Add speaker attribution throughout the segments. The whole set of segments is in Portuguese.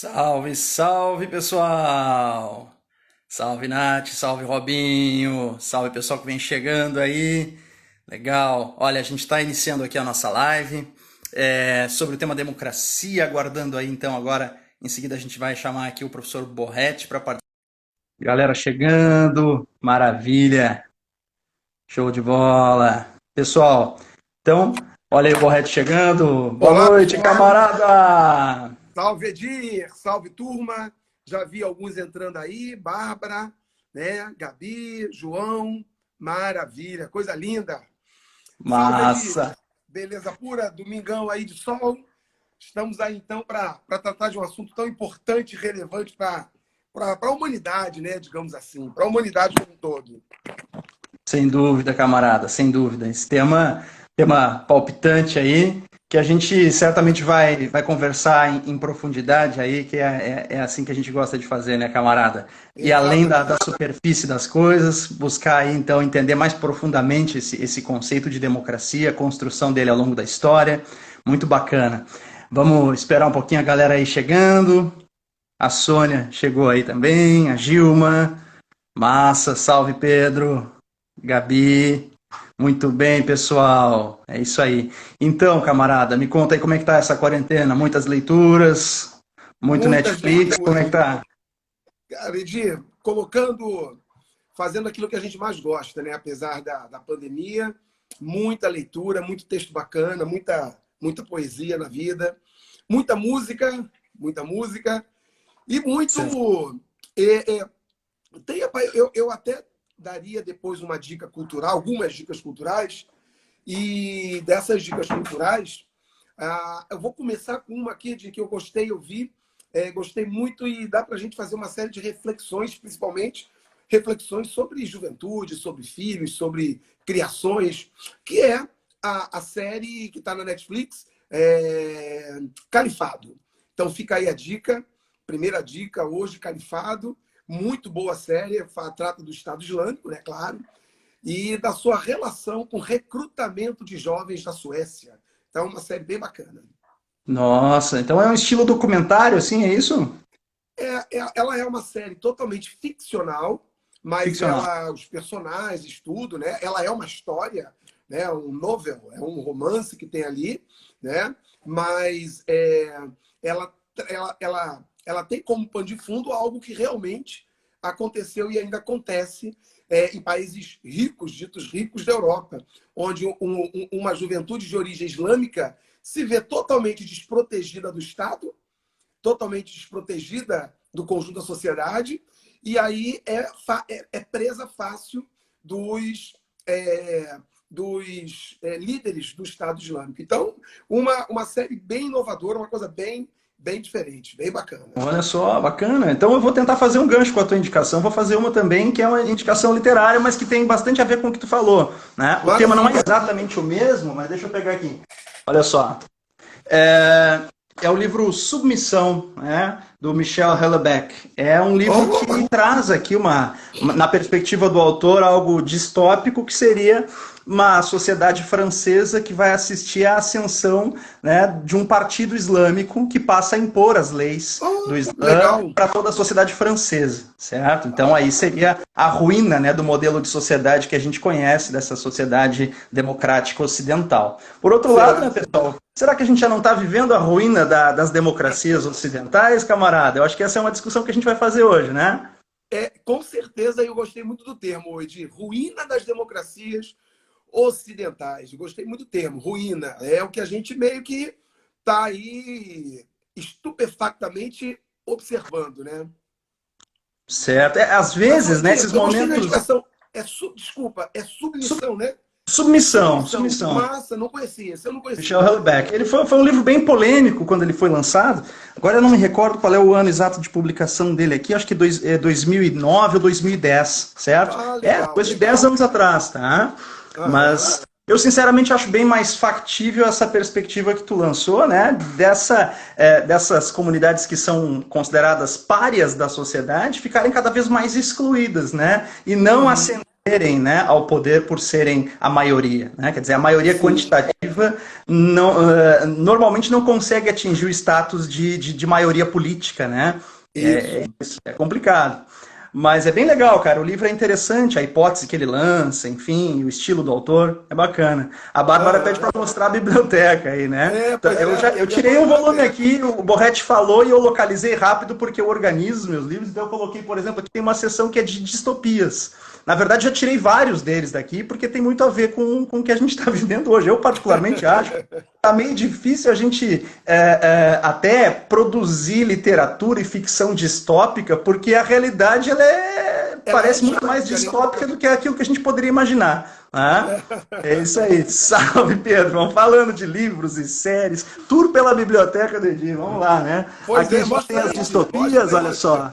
Speaker 1: Salve, salve pessoal! Salve Nath, salve Robinho, salve pessoal que vem chegando aí. Legal, olha, a gente está iniciando aqui a nossa live sobre o tema democracia, aguardando aí então agora, em seguida a gente vai chamar aqui o professor Borretti para participar. Galera chegando, maravilha, show de bola. Pessoal, então, olha aí o Borretti chegando, boa
Speaker 2: Olá,
Speaker 1: noite,
Speaker 2: pessoal.
Speaker 1: camarada!
Speaker 2: Salve, Edir. Salve, turma. Já vi alguns entrando aí. Bárbara, né? Gabi, João. Maravilha, coisa linda. Salve, Edir.
Speaker 1: Massa!
Speaker 2: Beleza pura? Domingão aí de sol. Estamos aí, então, para tratar de um assunto tão importante e relevante para a humanidade, né? Digamos assim, para a humanidade como um todo.
Speaker 1: Sem dúvida, camarada, sem dúvida. Esse tema palpitante aí, que a gente certamente vai conversar em profundidade aí, que é assim que a gente gosta de fazer, né, camarada? E além da
Speaker 2: Exatamente.
Speaker 1: superfície das coisas, buscar aí, então, entender mais profundamente esse conceito de democracia, a construção dele ao longo da história. Muito bacana. Vamos esperar um pouquinho a galera aí chegando. A Sônia chegou aí também, a Gilma. Massa, salve Pedro. Gabi, muito bem, pessoal. É isso aí. Então, camarada, me conta aí como é que tá essa quarentena? Muitas leituras, muito
Speaker 2: Muitas
Speaker 1: Netflix, como é que
Speaker 2: leituras.
Speaker 1: tá?
Speaker 2: Cara, Edir, fazendo aquilo que a gente mais gosta, né? Apesar da pandemia, muita leitura, muito texto bacana, muita poesia na vida, muita música e muito. é, é, eu até daria depois uma dica cultural, algumas dicas culturais, e dessas dicas culturais, eu vou começar com uma aqui de que eu gostei, eu vi, gostei muito e dá para a gente fazer uma série de reflexões, principalmente reflexões sobre juventude, sobre filhos, sobre criações, que é a série que está na Netflix, Califado. Então fica aí a dica, primeira dica hoje, Califado, muito boa série, trata do Estado Islâmico, né, claro, e da sua relação com o recrutamento de jovens da Suécia. Então, é uma série bem bacana.
Speaker 1: Nossa, então é um estilo documentário, assim, é isso?
Speaker 2: Ela é uma série totalmente ficcional, mas
Speaker 1: Ficcional.
Speaker 2: os personagens, tudo, né? Ela é uma história, né? Um novel, é um romance que tem ali, né? Mas ela, ela tem como pano de fundo algo que realmente aconteceu e ainda acontece em países ricos, ditos ricos da Europa, onde uma juventude de origem islâmica se vê totalmente desprotegida do Estado, totalmente desprotegida do conjunto da sociedade, e aí é presa fácil dos líderes do Estado Islâmico. Então, uma série bem inovadora, uma coisa bem diferente, bem bacana.
Speaker 1: Olha só, bacana. Então eu vou tentar fazer um gancho com a tua indicação. Vou fazer uma também que é uma indicação literária, mas que tem bastante a ver com o que tu falou, né? O tema não é
Speaker 2: Maravilha.
Speaker 1: exatamente o mesmo, mas deixa eu pegar aqui. Olha só. É, é o livro Submissão, né, do Michel Houellebecq. É um livro que
Speaker 2: Oh,
Speaker 1: traz aqui na perspectiva do autor, algo distópico que seria uma sociedade francesa que vai assistir à ascensão, né, de um partido islâmico que passa a impor as leis do Islã
Speaker 2: legal.
Speaker 1: para toda a sociedade francesa, certo? Então aí seria a ruína, né, do modelo de sociedade que a gente conhece, dessa sociedade democrática ocidental. Por outro lado, né,
Speaker 2: Certo.
Speaker 1: pessoal, será que a gente já não está vivendo a ruína das democracias ocidentais, camarada? Eu acho que essa é uma discussão que a gente vai fazer hoje, né?
Speaker 2: Com certeza eu gostei muito do termo hoje, ruína das democracias ocidentais. Eu gostei muito do termo, ruína. É o que a gente meio que está aí estupefactamente observando, né?
Speaker 1: Certo. Às
Speaker 2: Mas,
Speaker 1: vezes,
Speaker 2: Edir,
Speaker 1: nesses
Speaker 2: eu gostei da
Speaker 1: momentos.
Speaker 2: indicação. Desculpa, é submissão, né?
Speaker 1: Submissão,
Speaker 2: Submissão.
Speaker 1: submissão.
Speaker 2: Massa, não conhecia. Esse eu não
Speaker 1: Michel
Speaker 2: conhecia.
Speaker 1: Houellebecq. Ele foi um livro bem polêmico quando ele foi lançado. Agora eu não me recordo qual é o ano exato de publicação dele aqui. Acho que é 2009 ou 2010, certo?
Speaker 2: Ah,
Speaker 1: É,
Speaker 2: legal,
Speaker 1: coisa de 10
Speaker 2: legal.
Speaker 1: anos atrás, tá?
Speaker 2: Aham.
Speaker 1: Mas eu sinceramente acho bem mais factível essa perspectiva que tu lançou, né? Dessas comunidades que são consideradas párias da sociedade ficarem cada vez mais excluídas, né? E não
Speaker 2: Uhum.
Speaker 1: ascender terem, né, ao poder por serem a maioria, né? Quer dizer, a maioria
Speaker 2: Sim,
Speaker 1: quantitativa normalmente não consegue atingir o status de maioria política, né?
Speaker 2: isso.
Speaker 1: É complicado. Mas é bem legal, cara. O livro é interessante, a hipótese que ele lança, enfim, o estilo do autor é bacana. A Bárbara pede
Speaker 2: Aham.
Speaker 1: para mostrar a biblioteca aí, né? Então,
Speaker 2: Pois é,
Speaker 1: eu
Speaker 2: ele
Speaker 1: tirei
Speaker 2: levou a
Speaker 1: um volume
Speaker 2: biblioteca.
Speaker 1: aqui, o Borretti falou e eu localizei rápido porque eu organizo meus livros, então eu coloquei, por exemplo, aqui tem uma seção que é de distopias. Na verdade, já tirei vários deles daqui, porque tem muito a ver com o que a gente está vivendo hoje. Eu, particularmente, acho tá meio difícil a gente até produzir literatura e ficção distópica, porque a realidade
Speaker 2: Ela é
Speaker 1: parece muito mais
Speaker 2: distópica, né?
Speaker 1: distópica do que aquilo que a gente poderia imaginar. Né? É isso aí. Salve, Pedro. Vamos falando de livros e séries. Tour pela biblioteca do Edir. Vamos lá, né?
Speaker 2: Pois
Speaker 1: Aqui a
Speaker 2: é,
Speaker 1: gente tem
Speaker 2: mostra
Speaker 1: as
Speaker 2: aí, Di, mostra
Speaker 1: distopias, olha
Speaker 2: aí.
Speaker 1: só.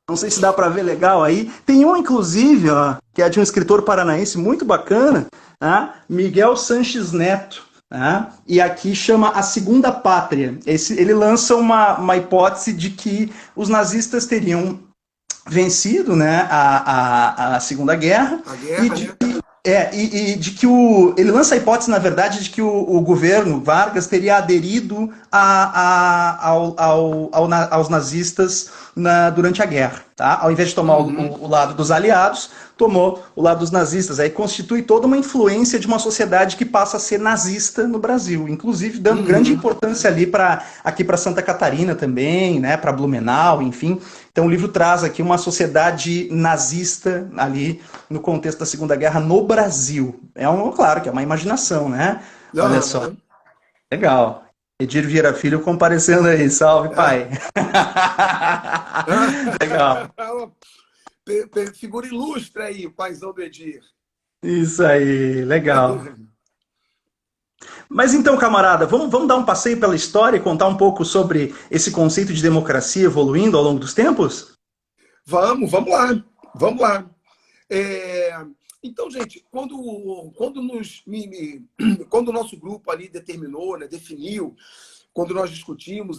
Speaker 1: Não sei se dá para ver legal aí. Tem um, inclusive, ó, que é de um escritor paranaense muito bacana, né? Miguel Sanches Neto. Né? E aqui chama A Segunda Pátria. Ele lança uma hipótese de que os nazistas teriam vencido, né, a Segunda Guerra
Speaker 2: A
Speaker 1: e
Speaker 2: guerra,
Speaker 1: de
Speaker 2: né?
Speaker 1: e de que ele lança a hipótese, na verdade, de que o governo Vargas teria aderido aos nazistas durante a guerra. Tá? Ao invés de tomar
Speaker 2: Uhum.
Speaker 1: o lado dos aliados, tomou o lado dos nazistas. Aí constitui toda uma influência de uma sociedade que passa a ser nazista no Brasil, inclusive dando grande
Speaker 2: Uhum.
Speaker 1: importância ali aqui para Santa Catarina também, né, para Blumenau, enfim. Então o livro traz aqui uma sociedade nazista ali no contexto da Segunda Guerra no Brasil. Claro que é uma imaginação, né? Olha só,
Speaker 2: Aham.
Speaker 1: legal. Edir Vieira Filho comparecendo aí, salve pai. Legal.
Speaker 2: Figura ilustre aí, o paizão do Edir.
Speaker 1: Isso aí, legal. Mas então, camarada, vamos dar um passeio pela história e contar um pouco sobre esse conceito de democracia evoluindo ao longo dos tempos?
Speaker 2: Vamos lá, vamos lá. É, então, gente, quando o nosso grupo ali determinou, né, definiu, quando nós discutimos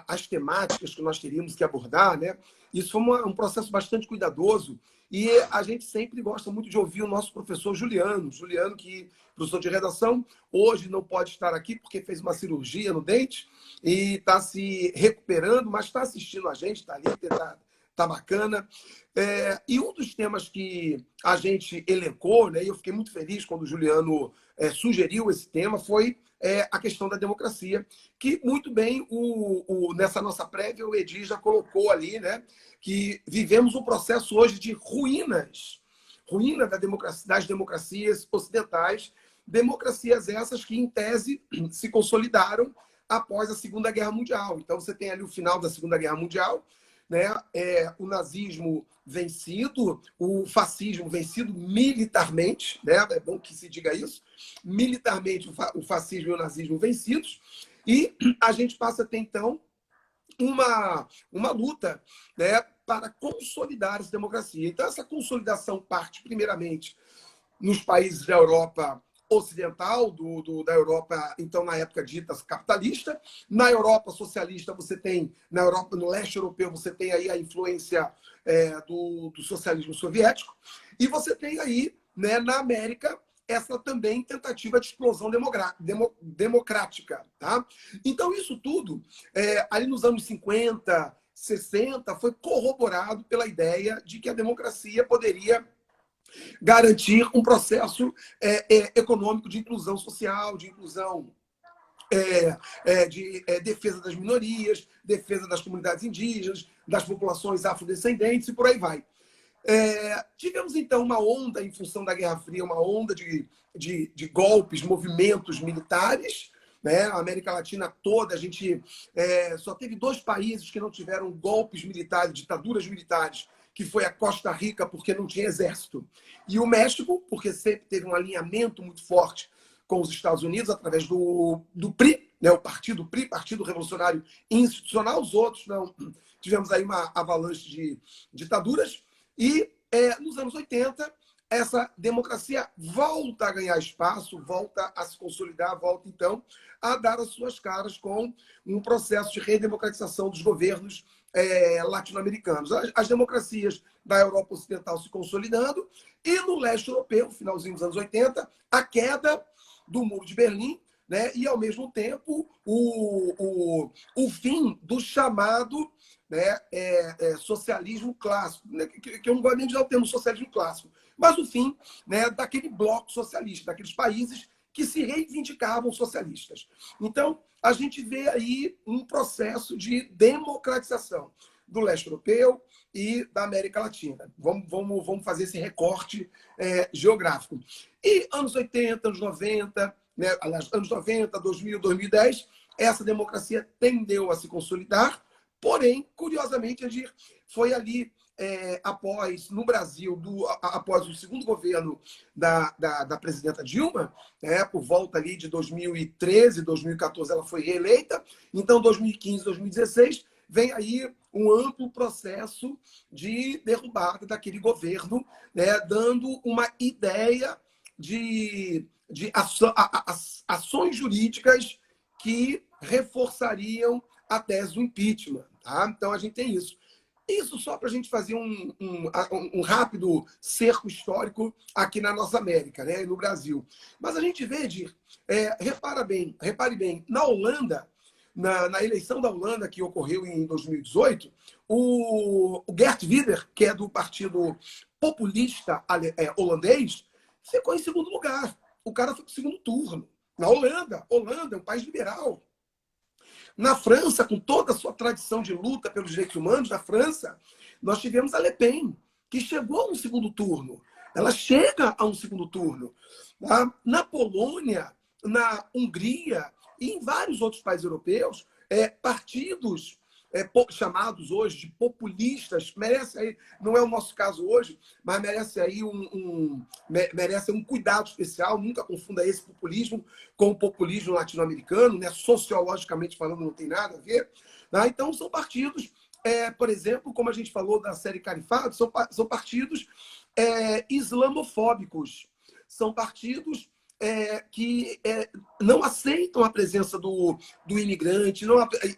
Speaker 2: as temáticas que nós teríamos que abordar, né, isso foi um processo bastante cuidadoso e a gente sempre gosta muito de ouvir o nosso professor Juliano. Juliano, que professor de redação, hoje não pode estar aqui porque fez uma cirurgia no dente e está se recuperando, mas está assistindo a gente, está ali, tá bacana. E um dos temas que a gente elencou, né, e eu fiquei muito feliz quando o Juliano sugeriu esse tema, foi a questão da democracia, que muito bem nessa nossa prévia o Edir já colocou ali, né, que vivemos um processo hoje de ruína das democracias ocidentais, democracias essas que, em tese, se consolidaram após a Segunda Guerra Mundial. Então, você tem ali o final da Segunda Guerra Mundial, né? O nazismo vencido, o fascismo vencido militarmente, né? É bom que se diga isso, militarmente o fascismo e o nazismo vencidos, e a gente passa a ter, então, uma luta, né, para consolidar essa democracia. Então, essa consolidação parte, primeiramente, nos países da Europa ocidental, da Europa, então, na época dita capitalista. Na Europa socialista, você tem, na Europa, no leste europeu, você tem aí a influência do socialismo soviético. E você tem aí, né, na América, essa também tentativa de explosão democrática. Tá? Então, isso tudo, ali nos anos 50, 60, foi corroborado pela ideia de que a democracia poderia garantir um processo econômico de inclusão social, de inclusão de defesa das minorias, defesa das comunidades indígenas, das populações afrodescendentes e por aí vai. Tivemos, então, uma onda, em função da Guerra Fria, uma onda de golpes, movimentos militares. Né? A América Latina toda, a gente só teve 2 países que não tiveram golpes militares, ditaduras militares, que foi a Costa Rica, porque não tinha exército, e o México, porque sempre teve um alinhamento muito forte com os Estados Unidos, através do PRI, né? O partido PRI, Partido Revolucionário Institucional. Os outros não. Tivemos aí uma avalanche de ditaduras. E nos anos 80, essa democracia volta a ganhar espaço, volta a se consolidar, volta, então, a dar as suas caras com um processo de redemocratização dos governos latino-americanos. As democracias da Europa Ocidental se consolidando e no leste europeu, finalzinho dos anos 80, a queda do Muro de Berlim, né? E, ao mesmo tempo, o fim do chamado, né, socialismo clássico, né? Que eu não gosto nem de usar o termo socialismo clássico, mas o fim, né, daquele bloco socialista, daqueles países que se reivindicavam socialistas. Então, a gente vê aí um processo de democratização do leste europeu e da América Latina. Vamos fazer esse recorte geográfico. E anos 80, anos 90, né, aliás, anos 90, 2000, 2010, essa democracia tendeu a se consolidar, porém, curiosamente, foi ali após, no Brasil, após o segundo governo da presidenta Dilma, por volta ali de 2013, 2014, ela foi reeleita. Então, 2015, 2016, vem aí um amplo processo de derrubada daquele governo, né, dando uma ideia de ações jurídicas que reforçariam a tese do impeachment. Tá? Então, a gente tem isso. Isso só para a gente fazer um rápido cerco histórico aqui na nossa América, né, e no Brasil. Mas a gente vê, Edir, repare bem, na Holanda, na eleição da Holanda, que ocorreu em 2018, o Geert Wilders, que é do partido populista holandês, ficou em segundo lugar. O cara foi para o segundo turno. Na Holanda é um país liberal. Na França, com toda a sua tradição de luta pelos direitos humanos, na França, nós tivemos a Le Pen, que chegou a um segundo turno. Ela chega a um segundo turno. Tá? Na Polônia, na Hungria e em vários outros países europeus, partidos chamados hoje de populistas, merece aí, não é o nosso caso hoje, mas merece aí merece um cuidado especial, nunca confunda esse populismo com o populismo latino-americano, né? Sociologicamente falando, não tem nada a ver. Tá? Então, são partidos, por exemplo, como a gente falou da série Califato, são partidos islamofóbicos, são partidos que não aceitam a presença do imigrante,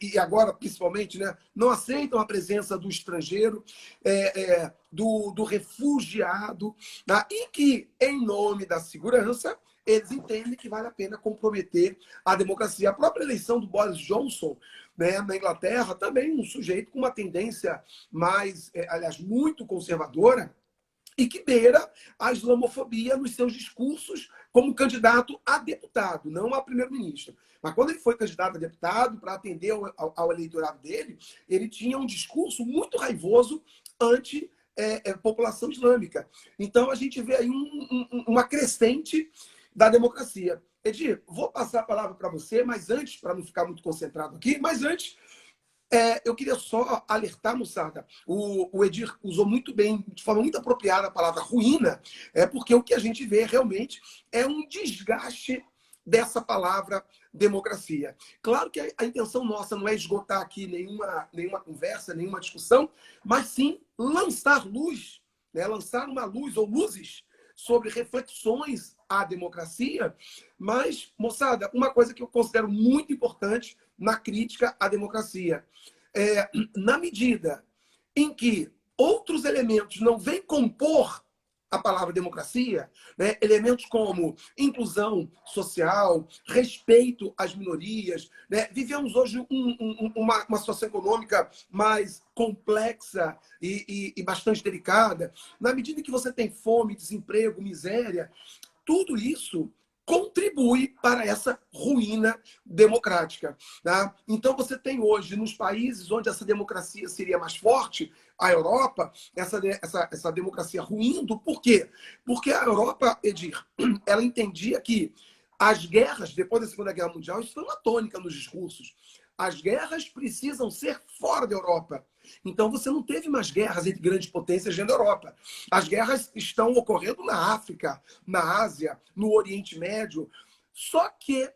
Speaker 2: e agora, principalmente, né, não aceitam a presença do estrangeiro, do refugiado, tá? E que, em nome da segurança, eles entendem que vale a pena comprometer a democracia. A própria eleição do Boris Johnson, né, na Inglaterra, também um sujeito com uma tendência mais, aliás, muito conservadora, e que beira a islamofobia nos seus discursos como candidato a deputado, não a primeiro-ministro. Mas quando ele foi candidato a deputado, para atender ao eleitorado dele, ele tinha um discurso muito raivoso anti-população islâmica. Então, a gente vê aí uma crescente da democracia. Edir, vou passar a palavra para você, mas antes, para não ficar muito concentrado aqui, mas antes... eu queria só alertar, moçada, o Edir usou muito bem, de forma muito apropriada, a palavra ruína, porque o que a gente vê realmente é um desgaste dessa palavra democracia. Claro que a intenção nossa não é esgotar aqui nenhuma conversa, nenhuma discussão, mas sim lançar luz, né? Lançar uma luz ou luzes sobre reflexões à democracia. Mas, moçada, uma coisa que eu considero muito importante na crítica à democracia. Na medida em que outros elementos não vêm compor a palavra democracia, né? Elementos como inclusão social, respeito às minorias, né? Vivemos hoje uma situação econômica mais complexa e bastante delicada. Na medida em que você tem fome, desemprego, miséria, tudo isso contribui para essa ruína democrática. Tá? Então, você tem hoje, nos países onde essa democracia seria mais forte, a Europa, essa democracia ruindo. Por quê? Porque a Europa, Edir, ela entendia que as guerras, depois da Segunda Guerra Mundial, isso foi uma tônica nos discursos. As guerras precisam ser fora da Europa. Então, você não teve mais guerras entre grandes potências dentro da Europa. As guerras estão ocorrendo na África, na Ásia, no Oriente Médio. Só que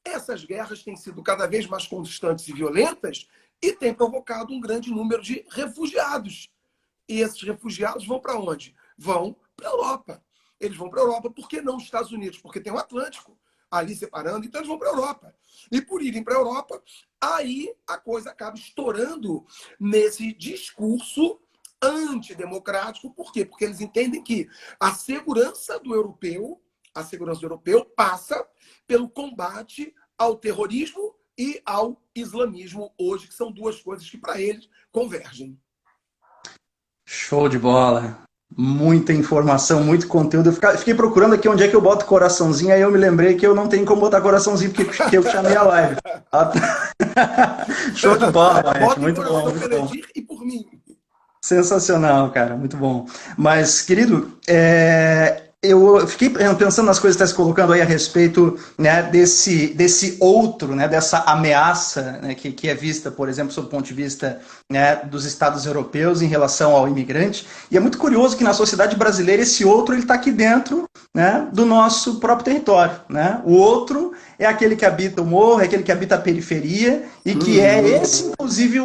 Speaker 2: essas guerras têm sido cada vez mais constantes e violentas e têm provocado um grande número de refugiados. E esses refugiados vão para onde? Vão para a Europa. Eles vão para a Europa. Por que não os Estados Unidos? Porque tem o Atlântico ali separando, então eles vão para a Europa. E por irem para a Europa, aí a coisa acaba estourando nesse discurso antidemocrático. Por quê? Porque eles entendem que a segurança do europeu passa pelo combate ao terrorismo e ao islamismo hoje, que são duas coisas que para eles convergem.
Speaker 1: Show de bola. Muita informação, muito conteúdo. Fiquei procurando aqui onde é que eu boto coraçãozinho, aí eu me lembrei que eu não tenho como botar coraçãozinho, porque eu chamei a live. Show de bola, Maete. Muito bom, muito bom.
Speaker 2: E por mim.
Speaker 1: Sensacional, cara, muito bom. Mas, querido, eu fiquei pensando nas coisas que você está se colocando aí a respeito, né, desse outro, né, dessa ameaça, né, que é vista, por exemplo, sob o ponto de vista, né, dos Estados europeus em relação ao imigrante. E é muito curioso que na sociedade brasileira esse outro ele está aqui dentro, né, do nosso próprio território. Né? O outro é aquele que habita o morro, é aquele que habita a periferia e que é esse, inclusive,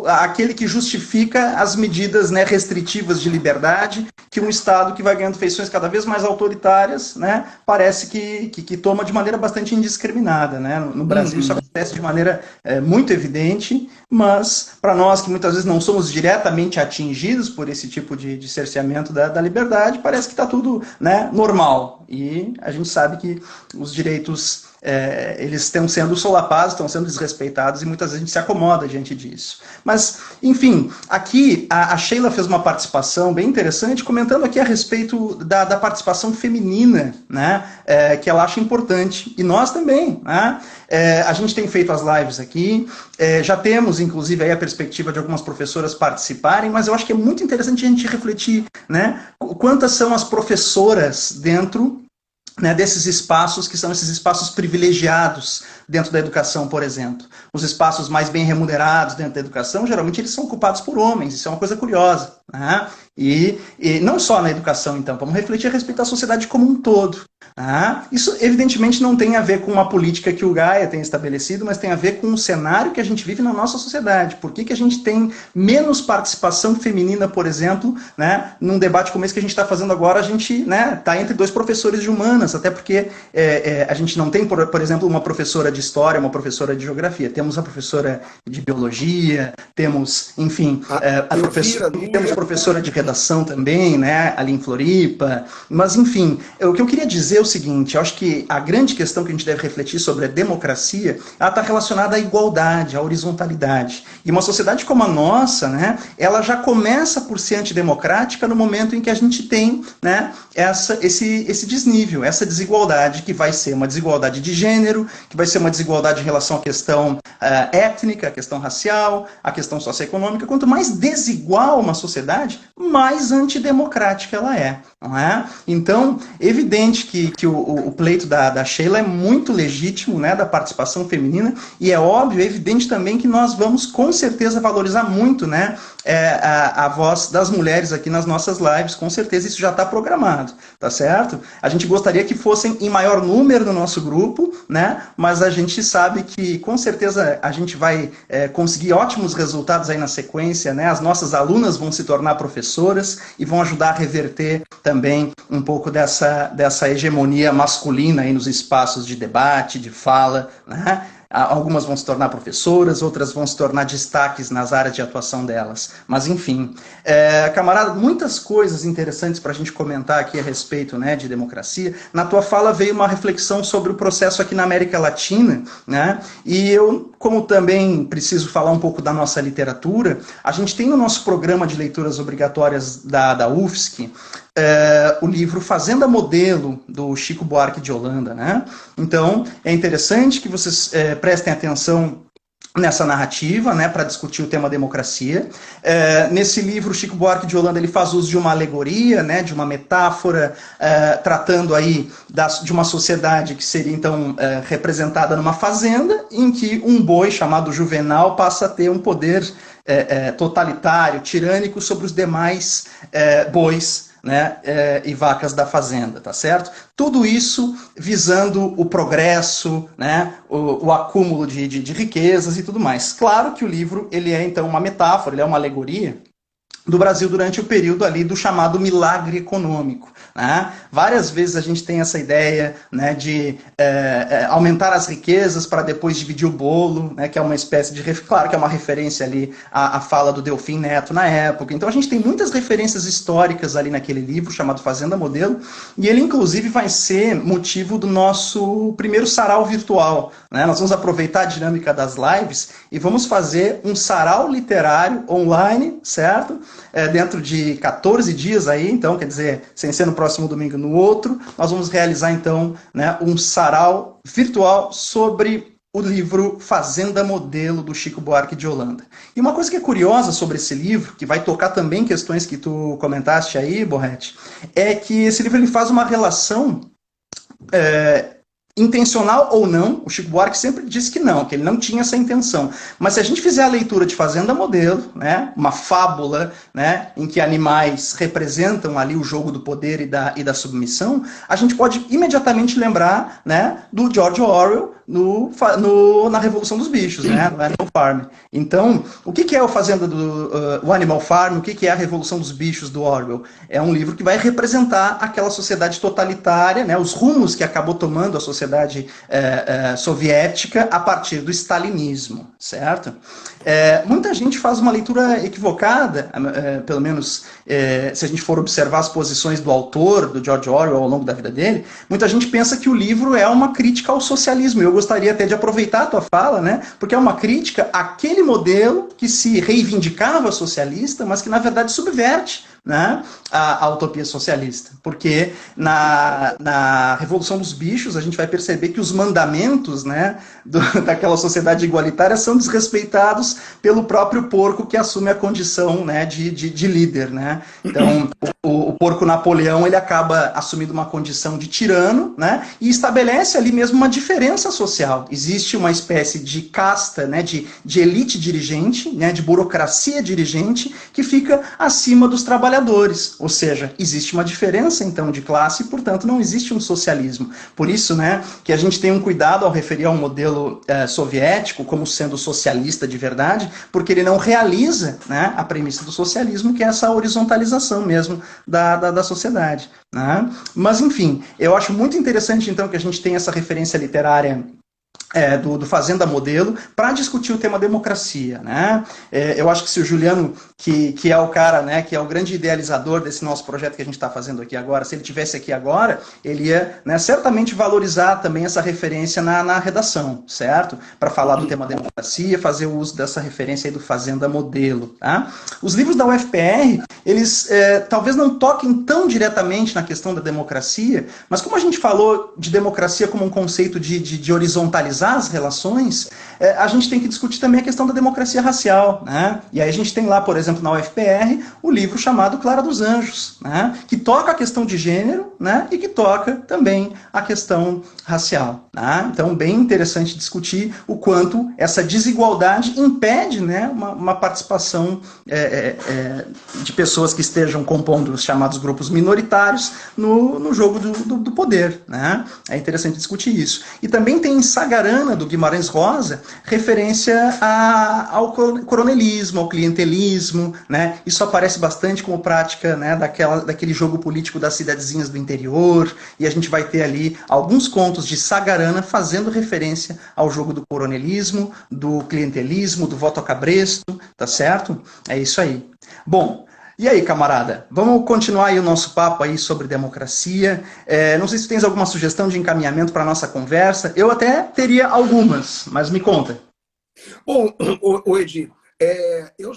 Speaker 1: aquele que justifica as medidas, né, restritivas de liberdade que um Estado que vai ganhando feições cada vez mais autoritárias, né, parece que toma de maneira bastante indiscriminada. Né? No Brasil isso acontece de maneira muito evidente, mas para nós que muitas vezes não somos diretamente atingidos por esse tipo de cerceamento da liberdade, parece que está tudo, né, normal. E a gente sabe que os direitos eles estão sendo solapados, estão sendo desrespeitados e muitas vezes a gente se acomoda diante disso. Mas, enfim, aqui a Sheila fez uma participação bem interessante, comentando aqui a respeito da participação feminina, né, que ela acha importante, e nós também. Né? A gente tem feito as lives aqui, já temos, inclusive, aí a perspectiva de algumas professoras participarem, mas eu acho que é muito interessante a gente refletir, né, quantas são as professoras dentro, né, desses espaços que são esses espaços privilegiados dentro da educação, por exemplo. Os espaços mais bem remunerados dentro da educação, geralmente eles são ocupados por homens, isso é uma coisa curiosa. Né? E não só na educação, então, vamos refletir a respeito da sociedade como um todo. Isso, evidentemente, não tem a ver com uma política que o Gaia tem estabelecido, mas tem a ver com o cenário que a gente vive na nossa sociedade. Por que a gente tem menos participação feminina, por exemplo, né, num debate como esse que a gente está fazendo agora, a gente está, né, entre dois professores de humanas, até porque a gente não tem, por exemplo, uma professora de história, uma professora de geografia. Temos a professora de biologia, temos, enfim, temos professora de redação também, né, ali em Floripa. Mas, enfim, o que eu queria dizer é o seguinte, eu acho que a grande questão que a gente deve refletir sobre a democracia, ela está relacionada à igualdade, à horizontalidade. E uma sociedade como a nossa, né, ela já começa por ser antidemocrática no momento em que a gente tem, né, esse desnível, essa desigualdade, que vai ser uma desigualdade de gênero, que vai ser uma desigualdade em relação à questão étnica, à questão racial, à questão socioeconômica. Quanto mais desigual uma sociedade, mais antidemocrática ela é. Não é? Então, evidente que o pleito da Sheila é muito legítimo, né, da participação feminina, e é óbvio, é evidente também que nós vamos com certeza valorizar muito, né, a voz das mulheres aqui nas nossas lives, com certeza isso já está programado, tá certo? A gente gostaria que fossem em maior número no nosso grupo, né, mas a gente sabe que com certeza a gente vai conseguir ótimos resultados aí na sequência, né, as nossas alunas vão se tornar professoras e vão ajudar a reverter também um pouco dessa hegemonia masculina aí nos espaços de debate, de fala, né? Algumas vão se tornar professoras, outras vão se tornar destaques nas áreas de atuação delas. Mas, enfim, camarada, muitas coisas interessantes para a gente comentar aqui a respeito, né, de democracia. Na tua fala veio uma reflexão sobre o processo aqui na América Latina, né? E eu, como também preciso falar um pouco da nossa literatura, a gente tem no nosso programa de leituras obrigatórias da UFSC, o livro Fazenda Modelo, do Chico Buarque de Holanda, né? Então, é interessante que vocês prestem atenção nessa narrativa, né, para discutir o tema democracia. Nesse livro, Chico Buarque de Holanda ele faz uso de uma alegoria, né, de uma metáfora, tratando aí de uma sociedade que seria, então, representada numa fazenda, em que um boi chamado Juvenal passa a ter um poder totalitário, tirânico sobre os demais bois, né, e vacas da fazenda, tá certo? Tudo isso visando o progresso, né, o acúmulo de riquezas e tudo mais. Claro que o livro ele é então uma metáfora, ele é uma alegoria, do Brasil durante o período ali do chamado milagre econômico. Né? Várias vezes a gente tem essa ideia, né, de aumentar as riquezas para depois dividir o bolo, né, que é uma espécie de... Claro que é uma referência ali à fala do Delfim Neto na época. Então a gente tem muitas referências históricas ali naquele livro chamado Fazenda Modelo, e ele inclusive vai ser motivo do nosso primeiro sarau virtual. Né? Nós vamos aproveitar a dinâmica das lives e vamos fazer um sarau literário online, certo? Dentro de 14 dias aí, então, quer dizer, sem ser no próximo domingo, no outro, nós vamos realizar, então, né, um sarau virtual sobre o livro Fazenda Modelo, do Chico Buarque de Holanda. E uma coisa que é curiosa sobre esse livro, que vai tocar também questões que tu comentaste aí, Borretti, é que esse livro ele faz uma relação... intencional ou não, o Chico Buarque sempre disse que não, que ele não tinha essa intenção. Mas se a gente fizer a leitura de Fazenda Modelo, né, uma fábula, né, em que animais representam ali o jogo do poder e da submissão, a gente pode imediatamente lembrar, né, do George Orwell na Revolução dos Bichos, né, no Animal Farm. Então, o que é o Fazenda o Animal Farm, o que é a Revolução dos Bichos do Orwell? É um livro que vai representar aquela sociedade totalitária, né, os rumos que acabou tomando a sociedade soviética a partir do stalinismo, certo? Muita gente faz uma leitura equivocada, pelo menos se a gente for observar as posições do autor, do George Orwell, ao longo da vida dele, muita gente pensa que o livro é uma crítica ao socialismo. Eu gostaria até de aproveitar a tua fala, né, porque é uma crítica àquele modelo que se reivindicava socialista, mas que na verdade subverte, né, a utopia socialista. Porque na Revolução dos Bichos a gente vai perceber que os mandamentos, né, daquela sociedade igualitária são desrespeitados pelo próprio porco que assume a condição, né, de líder. Né? Então, o porco Napoleão ele acaba assumindo uma condição de tirano, né, e estabelece ali mesmo uma diferença social. Existe uma espécie de casta, né, de elite dirigente, né, de burocracia dirigente, que fica acima dos trabalhadores. Ou seja, existe uma diferença, então, de classe e, portanto, não existe um socialismo. Por isso, né, que a gente tem um cuidado ao referir ao modelo soviético como sendo socialista de verdade, porque ele não realiza, né, a premissa do socialismo, que é essa horizontalização mesmo da sociedade. Né? Mas, enfim, eu acho muito interessante, então, que a gente tenha essa referência literária do Fazenda Modelo para discutir o tema democracia. Né? Eu acho que se o Juliano, que é o cara, né, que é o grande idealizador desse nosso projeto que a gente está fazendo aqui agora, se ele tivesse aqui agora, ele ia, né, certamente valorizar também essa referência na redação, certo? Para falar do tema democracia, fazer o uso dessa referência aí do Fazenda Modelo. Tá? Os livros da UFPR, eles talvez não toquem tão diretamente na questão da democracia, mas como a gente falou de democracia como um conceito de horizontalizar as relações, a gente tem que discutir também a questão da democracia racial. Né? E aí a gente tem lá, por exemplo, na UFPR, o livro chamado Clara dos Anjos, né? Que toca a questão de gênero, né? E que toca também a questão racial. Né? Então, bem interessante discutir o quanto essa desigualdade impede, né, uma participação de pessoas que estejam compondo os chamados grupos minoritários no jogo do poder. Né? É interessante discutir isso. E também tem em Sagarana, do Guimarães Rosa, referência ao coronelismo, ao clientelismo. Né? Isso aparece bastante como prática, né, daquele jogo político das cidadezinhas do interior, e a gente vai ter ali alguns contos de Sagarana fazendo referência ao jogo do coronelismo, do clientelismo, do voto a cabresto, tá certo? É isso aí. Bom, e aí, camarada? Vamos continuar aí o nosso papo aí sobre democracia. Não sei se tens alguma sugestão de encaminhamento para a nossa conversa. Eu até teria algumas, mas me conta.
Speaker 2: Bom, Edi, eu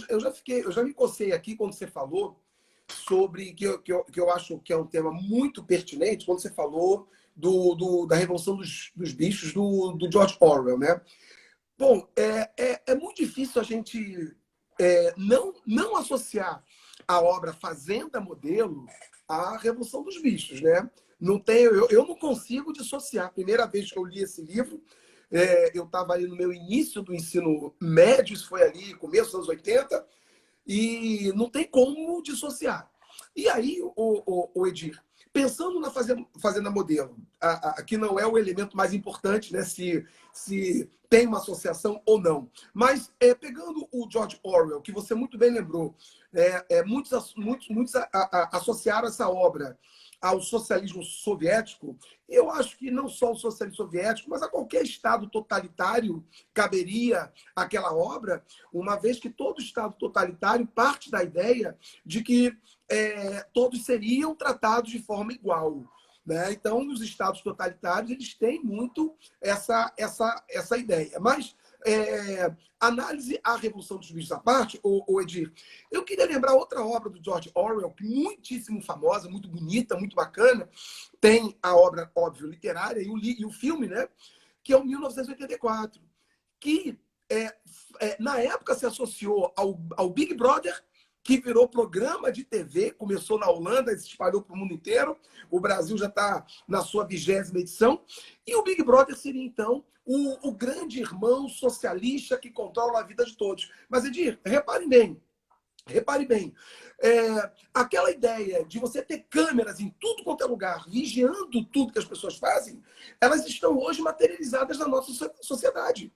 Speaker 2: já me cocei aqui quando você falou sobre, que eu acho que é um tema muito pertinente, quando você falou da Revolução dos Bichos do George Orwell, né? Bom, é muito difícil a gente não associar a obra Fazenda Modelo à Revolução dos Bichos, né? Não tenho, eu não consigo dissociar. A primeira vez que eu li esse livro, eu estava ali no meu início do ensino médio, isso foi ali começo dos anos 80, e não tem como dissociar. E aí, o Edir, Pensando na fazenda modelo, que não é o elemento mais importante, né, se tem uma associação ou não. Mas, pegando o George Orwell, que você muito bem lembrou, muitos associaram essa obra ao socialismo soviético. Eu acho que não só o socialismo soviético, mas a qualquer Estado totalitário caberia aquela obra, uma vez que todo Estado totalitário parte da ideia de que todos seriam tratados de forma igual. Né? Então, nos Estados totalitários, eles têm muito essa ideia. Mas, análise à Revolução dos Bichos à parte, o Edir, eu queria lembrar outra obra do George Orwell, muitíssimo famosa, muito bonita, muito bacana. Tem a obra, óbvio, literária e o filme, né? Que é o 1984, que na época se associou ao Big Brother, que virou programa de TV, começou na Holanda e se espalhou para o mundo inteiro. O Brasil já está na sua 20ª edição. E o Big Brother seria, então, o grande irmão socialista que controla a vida de todos. Mas, Edir, repare bem. Aquela ideia de você ter câmeras em tudo quanto é lugar, vigiando tudo que as pessoas fazem, elas estão hoje materializadas na nossa sociedade.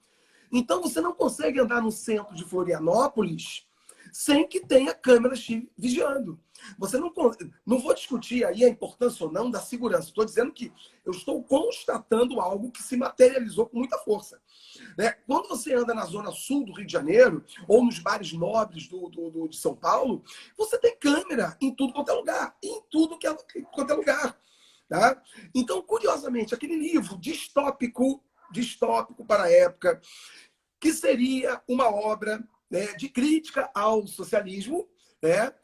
Speaker 2: Então, você não consegue andar no centro de Florianópolis sem que tenha câmeras te vigiando. Você não vou discutir aí a importância ou não da segurança. Estou dizendo que eu estou constatando algo que se materializou com muita força. Né? Quando você anda na zona sul do Rio de Janeiro, ou nos bares nobres de São Paulo, você tem câmera em tudo quanto é lugar. Em tudo quanto é lugar. Tá? Então, curiosamente, aquele livro distópico para a época, que seria uma obra, né, de crítica ao socialismo, né?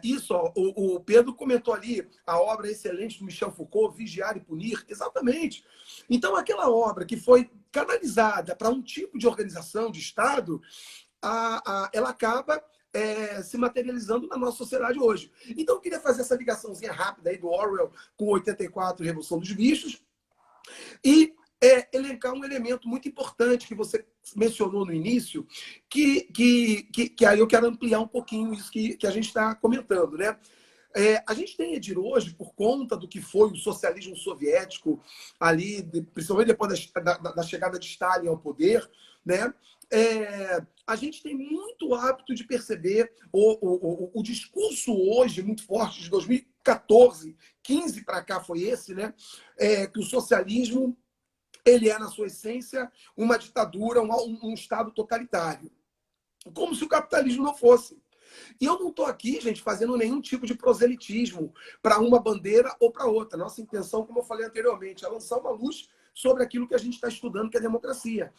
Speaker 2: Isso, ó, o Pedro comentou ali a obra excelente do Michel Foucault, Vigiar e Punir, exatamente. Então, aquela obra que foi canalizada para um tipo de organização de Estado, ela acaba se materializando na nossa sociedade hoje. Então, eu queria fazer essa ligaçãozinha rápida aí do Orwell com 84, Revolução dos Bichos, e elencar um elemento muito importante que você mencionou no início, que aí eu quero ampliar um pouquinho isso que a gente está comentando, né? A gente tem, Edir, hoje, por conta do que foi o socialismo soviético, ali, principalmente depois da chegada de Stalin ao poder, né? A gente tem muito hábito de perceber o discurso hoje, muito forte, de 2014, 15 para cá foi esse, né? Que o socialismo ele é, na sua essência, uma ditadura, um Estado totalitário. Como se o capitalismo não fosse. E eu não estou aqui, gente, fazendo nenhum tipo de proselitismo para uma bandeira ou para outra. Nossa intenção, como eu falei anteriormente, é lançar uma luz sobre aquilo que a gente está estudando, que é a democracia.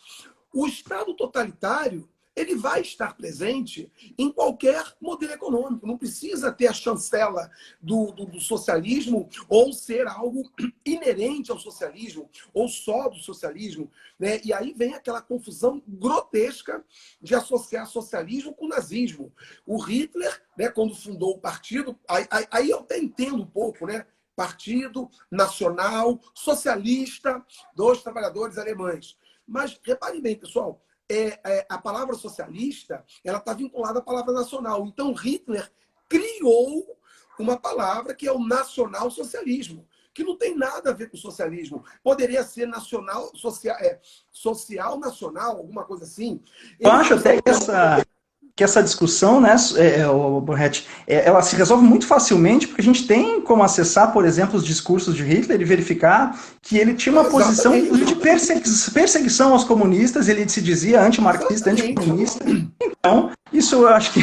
Speaker 2: O Estado totalitário, ele vai estar presente em qualquer modelo econômico. Não precisa ter a chancela do socialismo ou ser algo inerente ao socialismo ou só do socialismo. Né? E aí vem aquela confusão grotesca de associar socialismo com nazismo. O Hitler, né, quando fundou o partido, aí eu até entendo um pouco, né? Partido Nacional Socialista dos Trabalhadores Alemães. Mas reparem bem, pessoal, a palavra socialista ela está vinculada à palavra nacional. Então, Hitler criou uma palavra que é o nacional-socialismo, que não tem nada a ver com socialismo. Poderia ser nacional, social nacional, alguma coisa assim.
Speaker 1: Eu acho até que essa discussão, né, Borretti, ela se resolve muito facilmente porque a gente tem como acessar, por exemplo, os discursos de Hitler e verificar que ele tinha uma posição de perseguição aos comunistas, ele se dizia antimarxista, anticomunista. Então, isso eu acho que,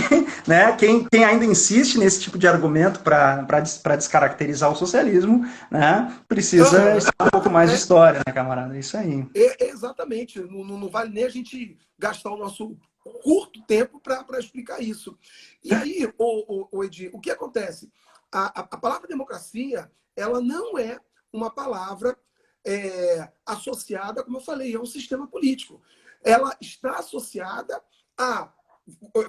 Speaker 1: né, quem ainda insiste nesse tipo de argumento para descaracterizar o socialismo, né, precisa estudar um pouco mais de história, né, camarada? É isso aí.
Speaker 2: Exatamente. Não vale nem a gente gastar o nosso curto tempo para explicar isso. E aí, Edir, o que acontece? A palavra democracia, ela não é uma palavra associada, como eu falei, a um sistema político. Ela está associada a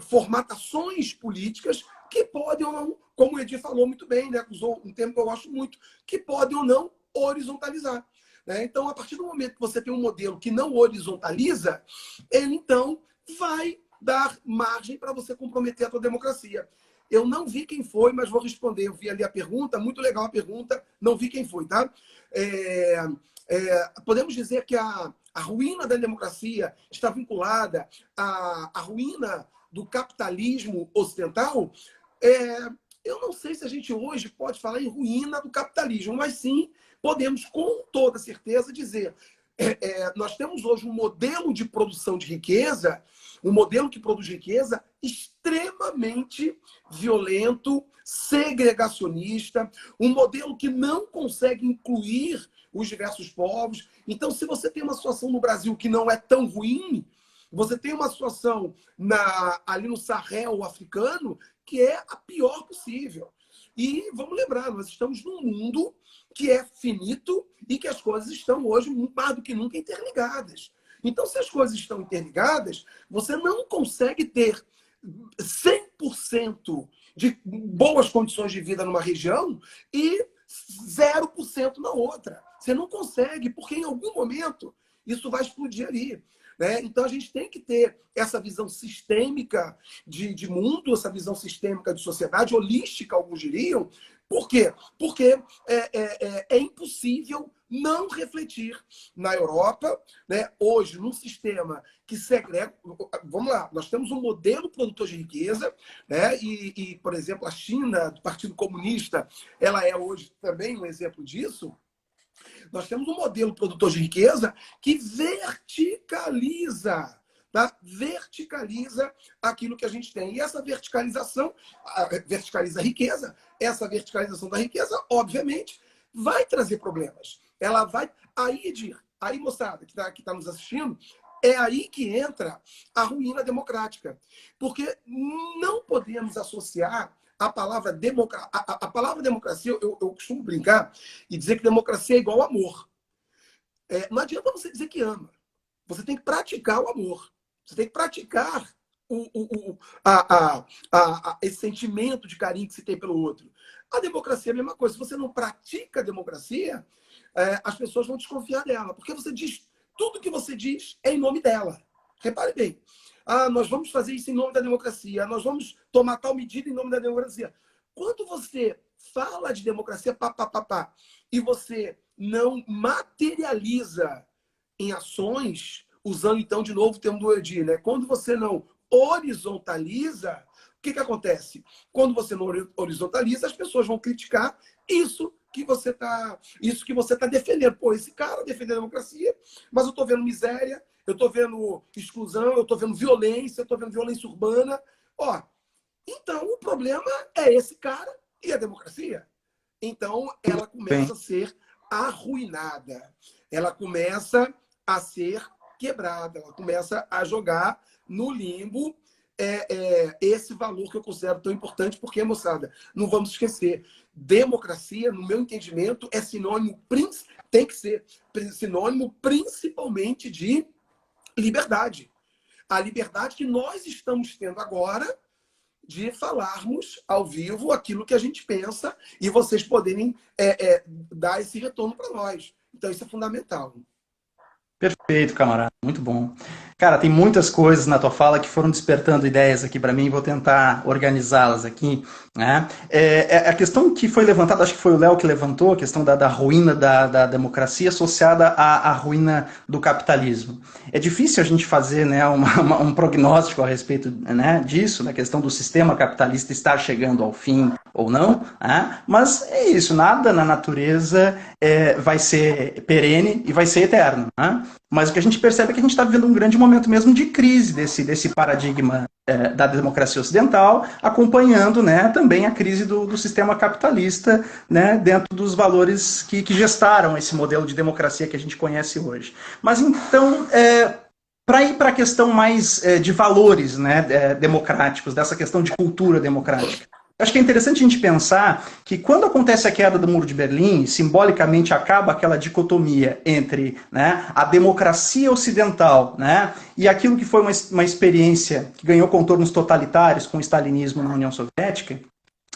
Speaker 2: formatações políticas que podem ou não, como o Edir falou muito bem, né, usou um termo que eu gosto muito, que podem ou não horizontalizar. Né? Então, a partir do momento que você tem um modelo que não horizontaliza, ele, então, vai dar margem para você comprometer a tua democracia. Eu não vi quem foi, mas vou responder. Eu vi ali a pergunta, muito legal a pergunta, não vi quem foi, tá? Podemos dizer que a ruína da democracia está vinculada à ruína do capitalismo ocidental? Eu não sei se a gente hoje pode falar em ruína do capitalismo, mas sim podemos com toda certeza dizer nós temos hoje um modelo de produção de riqueza, um modelo que produz riqueza extremamente violento, segregacionista, um modelo que não consegue incluir os diversos povos. Então, se você tem uma situação no Brasil que não é tão ruim, você tem uma situação ali no Sahel africano que é a pior possível. E vamos lembrar, nós estamos num mundo que é finito e que as coisas estão hoje mais do que nunca interligadas. Então, se as coisas estão interligadas, você não consegue ter 100% de boas condições de vida numa região e 0% na outra. Você não consegue, porque em algum momento isso vai explodir ali. Né? Então, a gente tem que ter essa visão sistêmica de mundo, essa visão sistêmica de sociedade, holística, alguns diriam. Por quê? Porque é impossível não refletir na Europa, né? Hoje, num sistema que segrega... Vamos lá, nós temos um modelo produtor de riqueza, né? E, por exemplo, a China, do Partido Comunista, ela é hoje também um exemplo disso. Nós temos um modelo produtor de riqueza que verticaliza, tá? Verticaliza aquilo que a gente tem. E essa verticalização verticaliza a riqueza. Essa verticalização da riqueza, obviamente, vai trazer problemas. Ela vai... Aí, moçada, que tá nos assistindo, é aí que entra a ruína democrática. Porque não podemos associar a palavra democracia, eu costumo brincar e dizer que democracia é igual amor. Não adianta você dizer que ama. Você tem que praticar o amor. Você tem que praticar esse sentimento de carinho que se tem pelo outro. A democracia é a mesma coisa. Se você não pratica a democracia, as pessoas vão desconfiar dela. Porque você diz, tudo que você diz é em nome dela. Repare bem. Nós vamos fazer isso em nome da democracia. Nós vamos tomar tal medida em nome da democracia. Quando você fala de democracia, e você não materializa em ações, usando então de novo o termo do Edir, né? Quando você não horizontaliza, o que acontece? Quando você não horizontaliza, as pessoas vão criticar isso que você está defendendo. Pô, esse cara defende a democracia, mas eu estou vendo miséria, eu estou vendo exclusão, eu estou vendo violência, eu estou vendo violência urbana. Então o problema é esse cara e a democracia. Então ela começa a ser arruinada, ela começa a ser quebrada, ela começa a jogar no limbo esse valor que eu considero tão importante, porque, moçada, não vamos esquecer, democracia, no meu entendimento, é sinônimo, tem que ser sinônimo principalmente de liberdade. A liberdade que nós estamos tendo agora de falarmos ao vivo aquilo que a gente pensa e vocês poderem dar esse retorno para nós. Então, isso é fundamental.
Speaker 1: Perfeito, camarada. Muito bom. Cara, tem muitas coisas na tua fala que foram despertando ideias aqui para mim, vou tentar organizá-las aqui. Né? A questão que foi levantada, acho que foi o Léo que levantou, a questão da ruína da democracia associada à ruína do capitalismo. É difícil a gente fazer, né, um prognóstico a respeito, né, disso, na questão do sistema capitalista estar chegando ao fim ou não, né? Mas é isso, nada na natureza vai ser perene e vai ser eterno. Né? Mas o que a gente percebe é que a gente está vivendo um grande momento mesmo de crise desse paradigma da democracia ocidental, acompanhando, né, também a crise do sistema capitalista, né, dentro dos valores que gestaram esse modelo de democracia que a gente conhece hoje. Mas então, para ir para a questão mais de valores, né, democráticos, dessa questão de cultura democrática, acho que é interessante a gente pensar que quando acontece a queda do Muro de Berlim, simbolicamente acaba aquela dicotomia entre, né, a democracia ocidental, né, e aquilo que foi uma experiência que ganhou contornos totalitários com o stalinismo na União Soviética.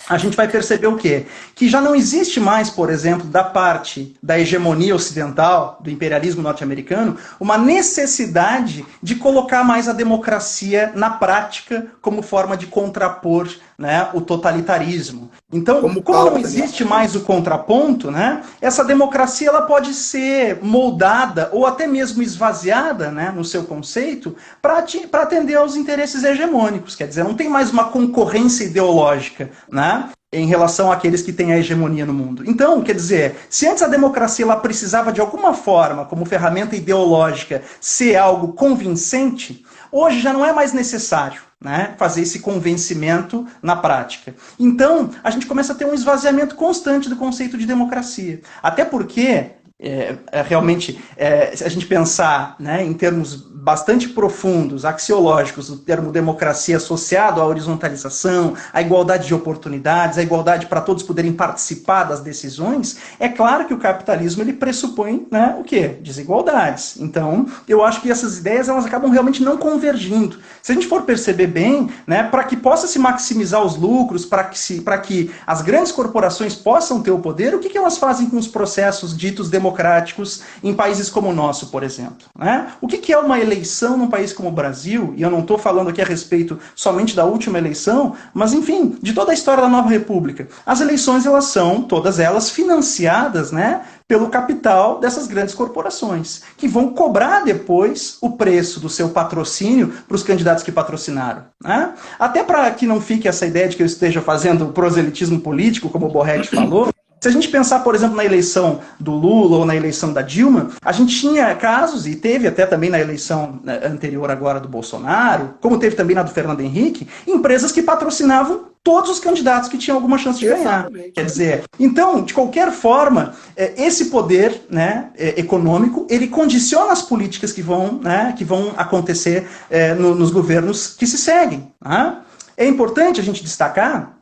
Speaker 1: a gente vai perceber o quê? Que já não existe mais, por exemplo, da parte da hegemonia ocidental, do imperialismo norte-americano, uma necessidade de colocar mais a democracia na prática como forma de contrapor, né, o totalitarismo. Então, como não existe mais o contraponto, né, essa democracia ela pode ser moldada ou até mesmo esvaziada, né, no seu conceito para atender aos interesses hegemônicos. Quer dizer, não tem mais uma concorrência ideológica, né, em relação àqueles que têm a hegemonia no mundo. Então, quer dizer, se antes a democracia ela precisava de alguma forma, como ferramenta ideológica, ser algo convincente, hoje já não é mais necessário, né, fazer esse convencimento na prática. Então, a gente começa a ter um esvaziamento constante do conceito de democracia. Até porque, realmente, se a gente pensar, né, em termos bastante profundos, axiológicos, o termo democracia associado à horizontalização, à igualdade de oportunidades, à igualdade para todos poderem participar das decisões, é claro que o capitalismo ele pressupõe, né, o quê? Desigualdades. Então, eu acho que essas ideias elas acabam realmente não convergindo. Se a gente for perceber bem, né, para que possa se maximizar os lucros, para que as grandes corporações possam ter o poder, o que elas fazem com os processos ditos democráticos em países como o nosso, por exemplo? Né? O que é uma eleição num país como o Brasil? E eu não estou falando aqui a respeito somente da última eleição, mas, enfim, de toda a história da nova república. As eleições, elas são, todas elas, financiadas, né, pelo capital dessas grandes corporações, que vão cobrar depois o preço do seu patrocínio para os candidatos que patrocinaram. Né? Até para que não fique essa ideia de que eu esteja fazendo proselitismo político, como o Borretti falou, se a gente pensar, por exemplo, na eleição do Lula ou na eleição da Dilma, a gente tinha casos, e teve até também na eleição anterior agora do Bolsonaro, como teve também na do Fernando Henrique, empresas que patrocinavam todos os candidatos que tinham alguma chance de ganhar. Exatamente. Quer dizer, então, de qualquer forma, esse poder, né, econômico, ele condiciona as políticas que vão acontecer nos governos que se seguem. Né? É importante a gente destacar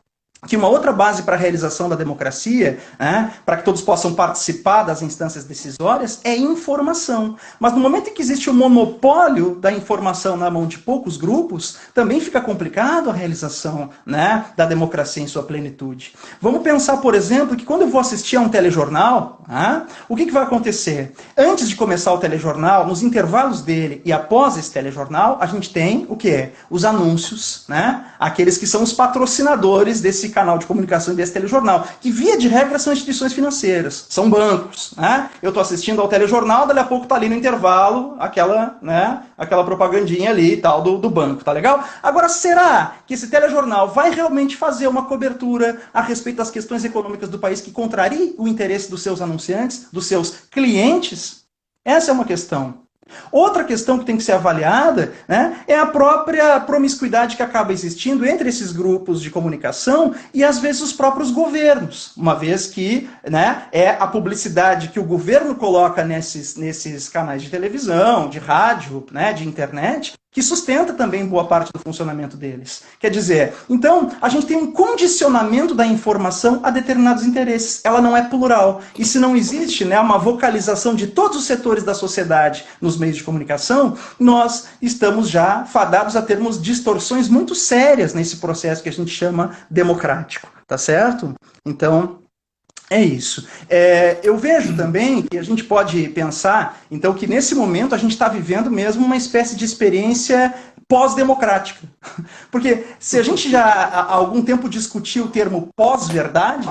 Speaker 1: que uma outra base para a realização da democracia, né, para que todos possam participar das instâncias decisórias, é informação. Mas no momento em que existe o monopólio da informação na mão de poucos grupos, também fica complicado a realização, né, da democracia em sua plenitude. Vamos pensar, por exemplo, que quando eu vou assistir a um telejornal, né, o que vai acontecer? Antes de começar o telejornal, nos intervalos dele e após esse telejornal, a gente tem o quê? Os anúncios, né, aqueles que são os patrocinadores desse canal de comunicação e desse telejornal, que via de regra são instituições financeiras, são bancos. Né? Eu estou assistindo ao telejornal, dali a pouco está ali no intervalo aquela propagandinha ali e tal do banco, tá legal? Agora, será que esse telejornal vai realmente fazer uma cobertura a respeito das questões econômicas do país que contrarie o interesse dos seus anunciantes, dos seus clientes? Essa é uma questão. Outra questão que tem que ser avaliada, né, é a própria promiscuidade que acaba existindo entre esses grupos de comunicação e, às vezes, os próprios governos, uma vez que, né, é a publicidade que o governo coloca nesses canais de televisão, de rádio, né, de internet, que sustenta também boa parte do funcionamento deles. Quer dizer, então, a gente tem um condicionamento da informação a determinados interesses. Ela não é plural. E se não existe, né, uma vocalização de todos os setores da sociedade nos meios de comunicação, nós estamos já fadados a termos distorções muito sérias nesse processo que a gente chama democrático. Tá certo? Então, é isso. Eu vejo também que a gente pode pensar, então, que nesse momento a gente está vivendo mesmo uma espécie de experiência pós-democrática. Porque se a gente já há algum tempo discutiu o termo pós-verdade,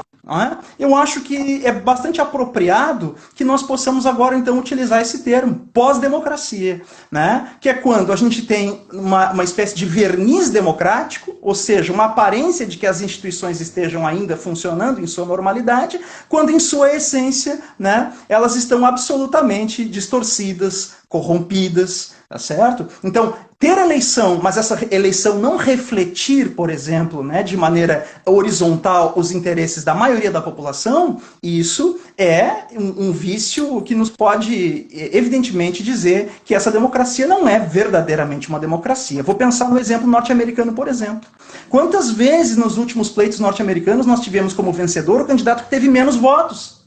Speaker 1: eu acho que é bastante apropriado que nós possamos agora, então, utilizar esse termo, pós-democracia, né? Que é quando a gente tem uma espécie de verniz democrático, ou seja, uma aparência de que as instituições estejam ainda funcionando em sua normalidade, quando em sua essência, né, elas estão absolutamente distorcidas, corrompidas, tá certo? Então, ter eleição, mas essa eleição não refletir, por exemplo, né, de maneira horizontal os interesses da maioria da população, isso é um vício que nos pode, evidentemente, dizer que essa democracia não é verdadeiramente uma democracia. Vou pensar no exemplo norte-americano, por exemplo. Quantas vezes nos últimos pleitos norte-americanos nós tivemos como vencedor o candidato que teve menos votos?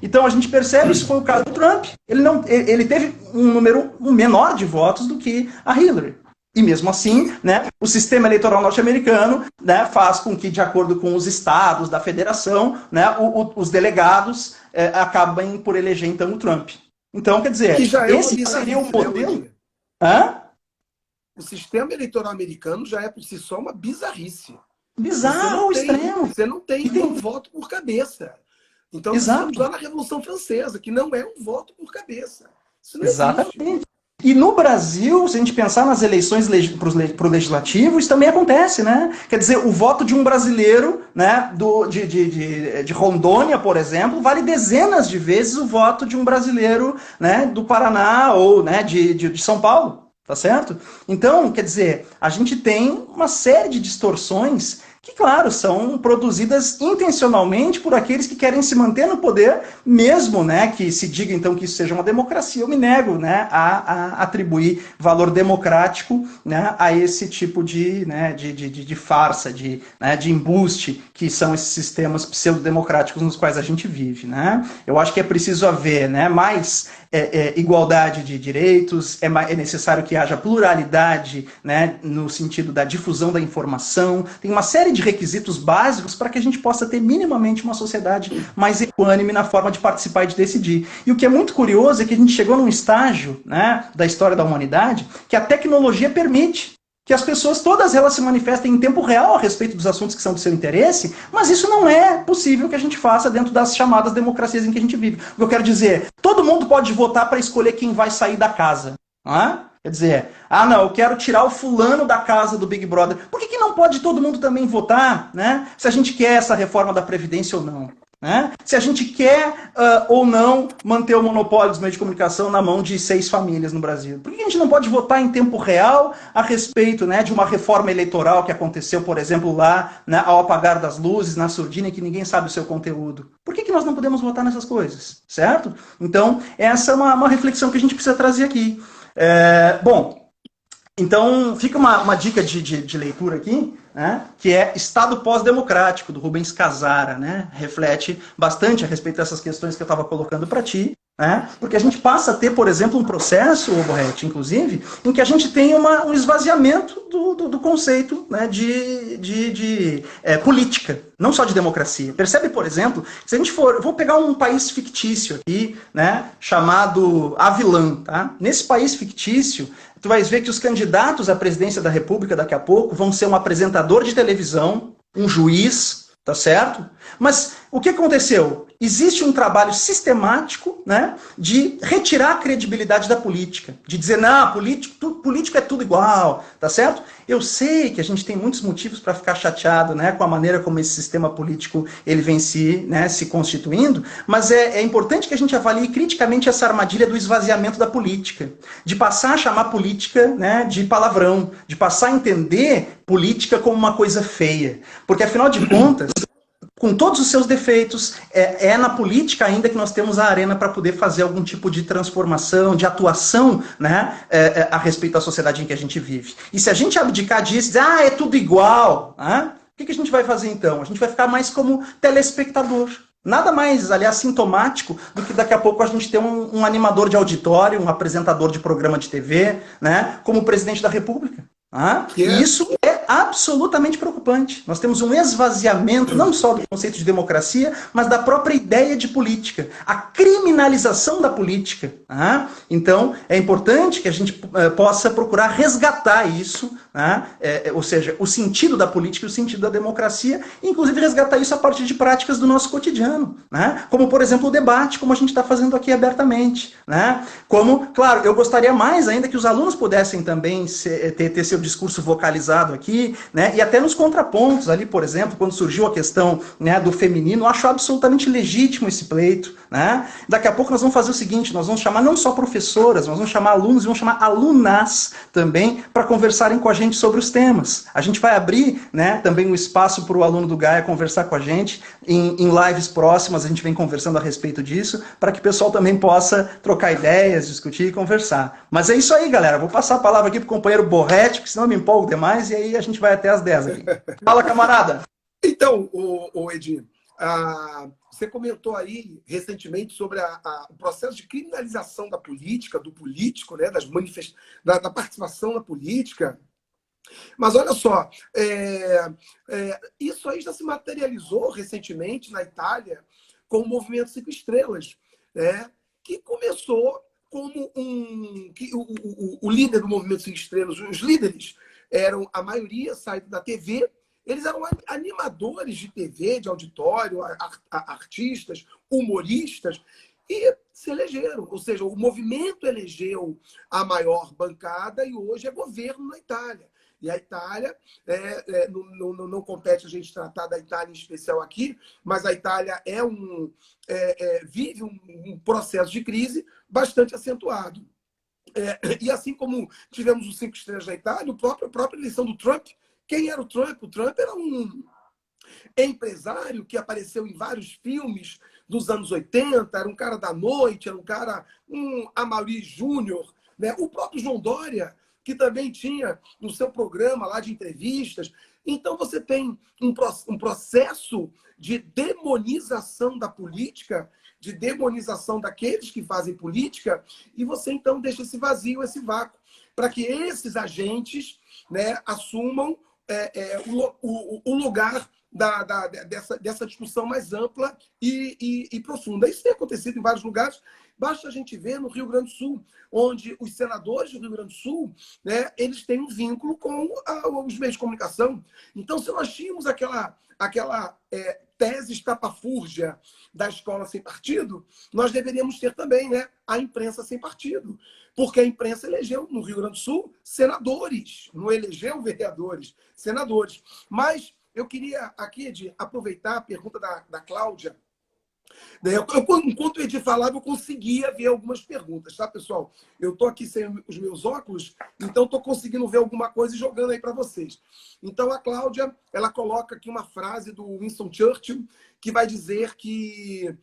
Speaker 1: Então a gente percebe, isso foi o caso do Trump. Ele teve um número menor de votos do que a Hillary. E mesmo assim, né, o sistema eleitoral norte-americano, né, faz com que, de acordo com os estados da federação, né, os delegados acabem por eleger, então, o Trump. Então, quer
Speaker 2: Que
Speaker 1: dizer,
Speaker 2: já é uma
Speaker 1: esse seria o
Speaker 2: bizarrice, né,
Speaker 1: modelo...
Speaker 2: Odir?
Speaker 1: Hã?
Speaker 2: O sistema eleitoral americano já é por si só uma bizarrice.
Speaker 1: Bizarro ao extremo.
Speaker 2: Você não tem um voto por cabeça. Então, nós estamos lá na Revolução Francesa, que não é um voto por cabeça. Isso não
Speaker 1: Exatamente.
Speaker 2: existe.
Speaker 1: E no Brasil, se a gente pensar nas eleições para o legislativo, isso também acontece, né? Quer dizer, o voto de um brasileiro, né, de Rondônia, por exemplo, vale dezenas de vezes o voto de um brasileiro, né, do Paraná ou, né, de São Paulo, tá certo? Então, quer dizer, a gente tem uma série de distorções que, claro, são produzidas intencionalmente por aqueles que querem se manter no poder, mesmo, né, que se diga então que isso seja uma democracia. Eu me nego, né, a atribuir valor democrático, né, a esse tipo de, né, de farsa, né, de embuste que são esses sistemas pseudodemocráticos nos quais a gente vive, né? Eu acho que é preciso haver, né, mais igualdade de direitos, é necessário que haja pluralidade, né, no sentido da difusão da informação. Tem uma série de requisitos básicos para que a gente possa ter minimamente uma sociedade mais equânime na forma de participar e de decidir. E o que é muito curioso é que a gente chegou num estágio, né, da história da humanidade que a tecnologia permite que as pessoas, todas elas se manifestem em tempo real a respeito dos assuntos que são do seu interesse, mas isso não é possível que a gente faça dentro das chamadas democracias em que a gente vive. O que eu quero dizer, todo mundo pode votar para escolher quem vai sair da casa. Não é? Quer dizer, não, eu quero tirar o fulano da casa do Big Brother. Por que não pode todo mundo também votar, né, se a gente quer essa reforma da Previdência ou não? Né? Se a gente quer ou não manter o monopólio dos meios de comunicação na mão de 6 famílias no Brasil. Por que a gente não pode votar em tempo real a respeito, né, de uma reforma eleitoral que aconteceu, por exemplo, lá, né, ao apagar das luzes, na surdina, que ninguém sabe o seu conteúdo? Por que nós não podemos votar nessas coisas? Certo? Então, essa é uma reflexão que a gente precisa trazer aqui. Bom, então fica uma dica de leitura aqui, né, que é Estado Pós-Democrático, do Rubens Casara, né, reflete bastante a respeito dessas questões que eu estava colocando para ti, né, porque a gente passa a ter, por exemplo, um processo, Borretti, inclusive, em que a gente tem um esvaziamento do conceito, né, de política, não só de democracia. Percebe, por exemplo, se a gente for, eu vou pegar um país fictício aqui, né, chamado Avilã, tá? Nesse país fictício, tu vais ver que os candidatos à presidência da República daqui a pouco vão ser um apresentador de televisão, um juiz, tá certo? Mas o que aconteceu? Existe um trabalho sistemático, né, de retirar a credibilidade da política, de dizer, não, político é tudo igual, tá certo? Eu sei que a gente tem muitos motivos para ficar chateado, né, com a maneira como esse sistema político ele vem se constituindo, mas é importante que a gente avalie criticamente essa armadilha do esvaziamento da política, de passar a chamar política, né, de palavrão, de passar a entender política como uma coisa feia, porque afinal de contas, com todos os seus defeitos, é na política ainda que nós temos a arena para poder fazer algum tipo de transformação, de atuação, né, a respeito da sociedade em que a gente vive. E se a gente abdicar disso, dizer, é tudo igual, o que a gente vai fazer então? A gente vai ficar mais como telespectador. Nada mais, aliás, sintomático do que daqui a pouco a gente ter um animador de auditório, um apresentador de programa de TV, né, como presidente da República. E isso é absolutamente preocupante. Nós temos um esvaziamento não só do conceito de democracia, mas da própria ideia de política. A criminalização da política. Então, é importante que a gente possa procurar resgatar isso, ou seja, o sentido da política e o sentido da democracia, e inclusive resgatar isso a partir de práticas do nosso cotidiano. Como, por exemplo, o debate, como a gente está fazendo aqui abertamente. Como, claro, eu gostaria mais ainda que os alunos pudessem também ter seu discurso vocalizado aqui, né? E até nos contrapontos ali, por exemplo, quando surgiu a questão, né, do feminino, eu acho absolutamente legítimo esse pleito, né? Daqui a pouco nós vamos fazer o seguinte, nós vamos chamar não só professoras, nós vamos chamar alunos e vamos chamar alunas também para conversarem com a gente sobre os temas. A gente vai abrir, né, também um espaço para o aluno do Gaia conversar com a gente em lives próximas, a gente vem conversando a respeito disso, para que o pessoal também possa trocar ideias, discutir e conversar. Mas é isso aí, galera. Vou passar a palavra aqui para o companheiro Borretti, porque senão eu me empolgo demais, e aí a gente vai até as 10 aqui. Fala, camarada!
Speaker 2: Então, o Edi, Você comentou aí recentemente sobre o processo de criminalização da política, do político, né, da participação na política. Mas olha só, isso aí já se materializou recentemente na Itália com o movimento Cinco Estrelas, né, que começou como o líder do movimento Cinco Estrelas, os líderes eram a maioria saído da TV. Eles eram animadores de TV, de auditório, artistas, humoristas, e se elegeram. Ou seja, o movimento elegeu a maior bancada e hoje é governo na Itália. E a Itália, não compete a gente tratar da Itália em especial aqui, mas a Itália vive um processo de crise bastante acentuado. E assim como tivemos os Cinco Estrelas da Itália, a própria eleição do Trump. Quem era o Trump? O Trump era um empresário que apareceu em vários filmes dos anos 80, era um cara da noite, era um Amaury Júnior, né? O próprio João Dória, que também tinha no seu programa lá de entrevistas. Então você tem um processo de demonização da política, de demonização daqueles que fazem política, e você então deixa esse vazio, esse vácuo, para que esses agentes, né, assumam o lugar dessa discussão mais ampla e profunda. Isso tem acontecido em vários lugares. Basta a gente ver no Rio Grande do Sul, onde os senadores do Rio Grande do Sul, né, eles têm um vínculo com os meios de comunicação. Então, se nós tínhamos aquela tese estapafúrdia da escola sem partido, nós deveríamos ter também, né, a imprensa sem partido. Porque a imprensa elegeu, no Rio Grande do Sul, senadores, não elegeu vereadores, senadores. Mas eu queria aqui, Edi, aproveitar a pergunta da Cláudia. Enquanto o Edi falava, eu conseguia ver algumas perguntas, tá, pessoal? Eu estou aqui sem os meus óculos, então estou conseguindo ver alguma coisa e jogando aí para vocês. Então, a Cláudia, ela coloca aqui uma frase do Winston Churchill, que vai dizer que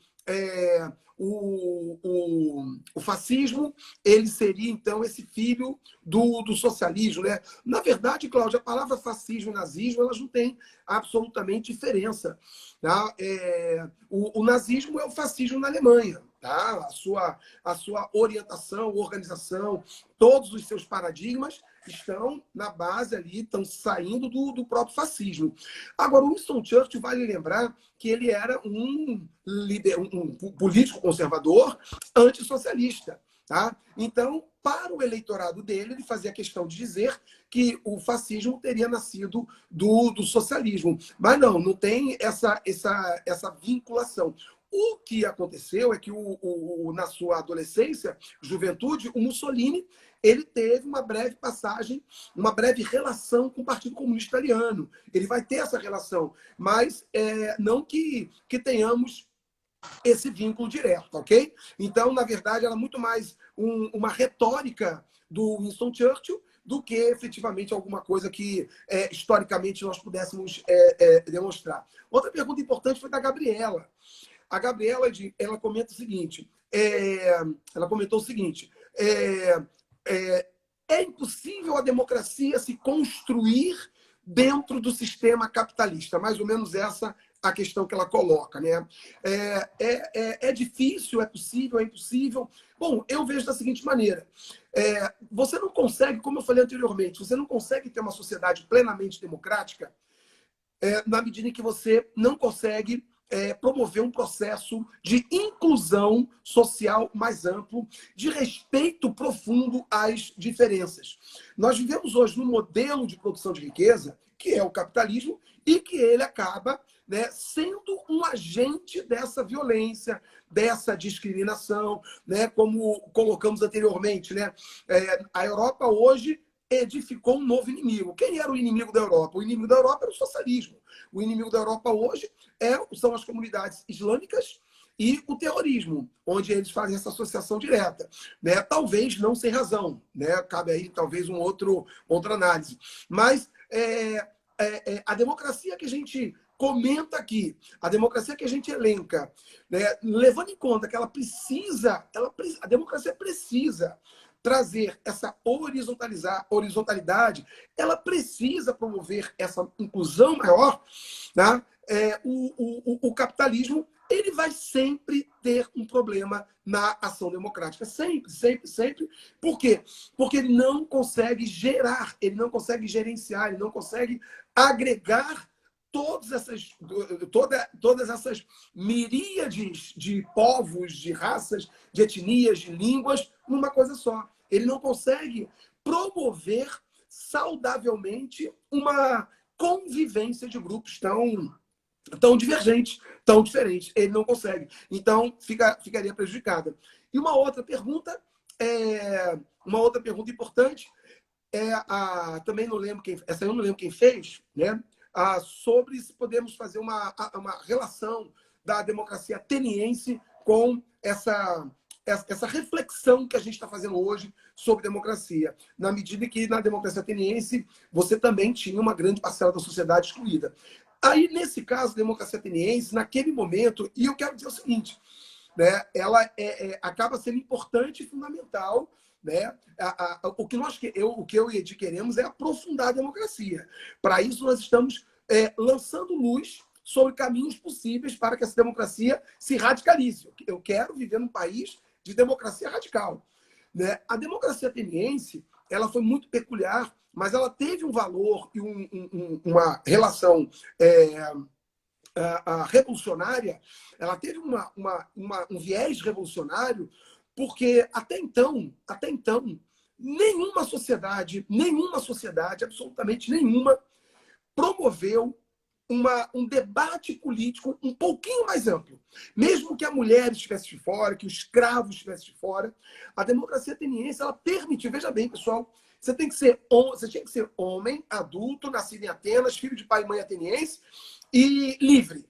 Speaker 2: o fascismo, ele seria, então, esse filho do socialismo, né? Na verdade, Cláudia, a palavra fascismo e nazismo, elas não têm absolutamente diferença. Tá? O nazismo é o fascismo na Alemanha. Tá? A sua orientação, organização, todos os seus paradigmas estão na base ali, estão saindo do próprio fascismo. Agora, o Winston Churchill vale lembrar que ele era um político conservador antissocialista. Tá? Então, para o eleitorado dele, ele fazia questão de dizer que o fascismo teria nascido do socialismo. Mas não tem essa vinculação. O que aconteceu é que na sua adolescência, juventude, o Mussolini ele teve uma breve passagem, uma breve relação com o Partido Comunista Italiano. Ele vai ter essa relação, mas não que tenhamos esse vínculo direto, ok? Então, na verdade, era muito mais uma retórica do Winston Churchill do que efetivamente alguma coisa que historicamente nós pudéssemos demonstrar. Outra pergunta importante foi da Gabriela. A Gabriela, ela comenta o seguinte, ela comentou o seguinte, é impossível a democracia se construir dentro do sistema capitalista, mais ou menos essa a questão que ela coloca, né? É difícil, é possível, é impossível. Bom, eu vejo da seguinte maneira, você não consegue, como eu falei anteriormente, você não consegue ter uma sociedade plenamente democrática na medida em que você não consegue promover um processo de inclusão social mais amplo, de respeito profundo às diferenças. Nós vivemos hoje num modelo de produção de riqueza, que é o capitalismo, e que ele acaba, né, sendo um agente dessa violência, dessa discriminação, né, como colocamos anteriormente. Né? A Europa hoje edificou um novo inimigo. Quem era o inimigo da Europa? O inimigo da Europa era o socialismo. O inimigo da Europa hoje são as comunidades islâmicas e o terrorismo, onde eles fazem essa associação direta. Né? Talvez não sem razão. Né? Cabe aí talvez outra análise. Mas a democracia que a gente comenta aqui, a democracia que a gente elenca, né? Levando em conta que a democracia precisa trazer essa horizontalidade, ela precisa promover essa inclusão maior, né? O capitalismo, ele vai sempre ter um problema na ação democrática. Sempre, sempre, sempre. Por quê? Porque ele não consegue gerar, ele não consegue gerenciar, ele não consegue agregar todas essas miríades de povos, de raças, de etnias, de línguas, numa coisa só. Ele não consegue promover saudavelmente uma convivência de grupos tão divergentes, tão diferentes. Ele não consegue. Então, ficaria prejudicada. E uma outra pergunta importante também não lembro essa eu não lembro quem fez, né? Sobre se podemos fazer uma relação da democracia ateniense com essa reflexão que a gente está fazendo hoje sobre democracia, na medida que na democracia ateniense você também tinha uma grande parcela da sociedade excluída. Aí, nesse caso, a democracia ateniense, naquele momento, e eu quero dizer o seguinte, né, ela acaba sendo importante e fundamental, né? O que eu e Edi queremos é aprofundar a democracia. Para isso, nós estamos lançando luz sobre caminhos possíveis para que essa democracia se radicalize. Eu quero viver num país de democracia radical, né? A democracia ateniense, ela foi muito peculiar, mas ela teve um valor e uma relação revolucionária. Ela teve um viés revolucionário, porque até então, nenhuma sociedade, absolutamente nenhuma, promoveu um debate político um pouquinho mais amplo. Mesmo que a mulher estivesse de fora, que o escravo estivesse de fora, a democracia ateniense, ela permitiu, veja bem, pessoal, você tinha que ser homem, adulto, nascido em Atenas, filho de pai e mãe ateniense e livre.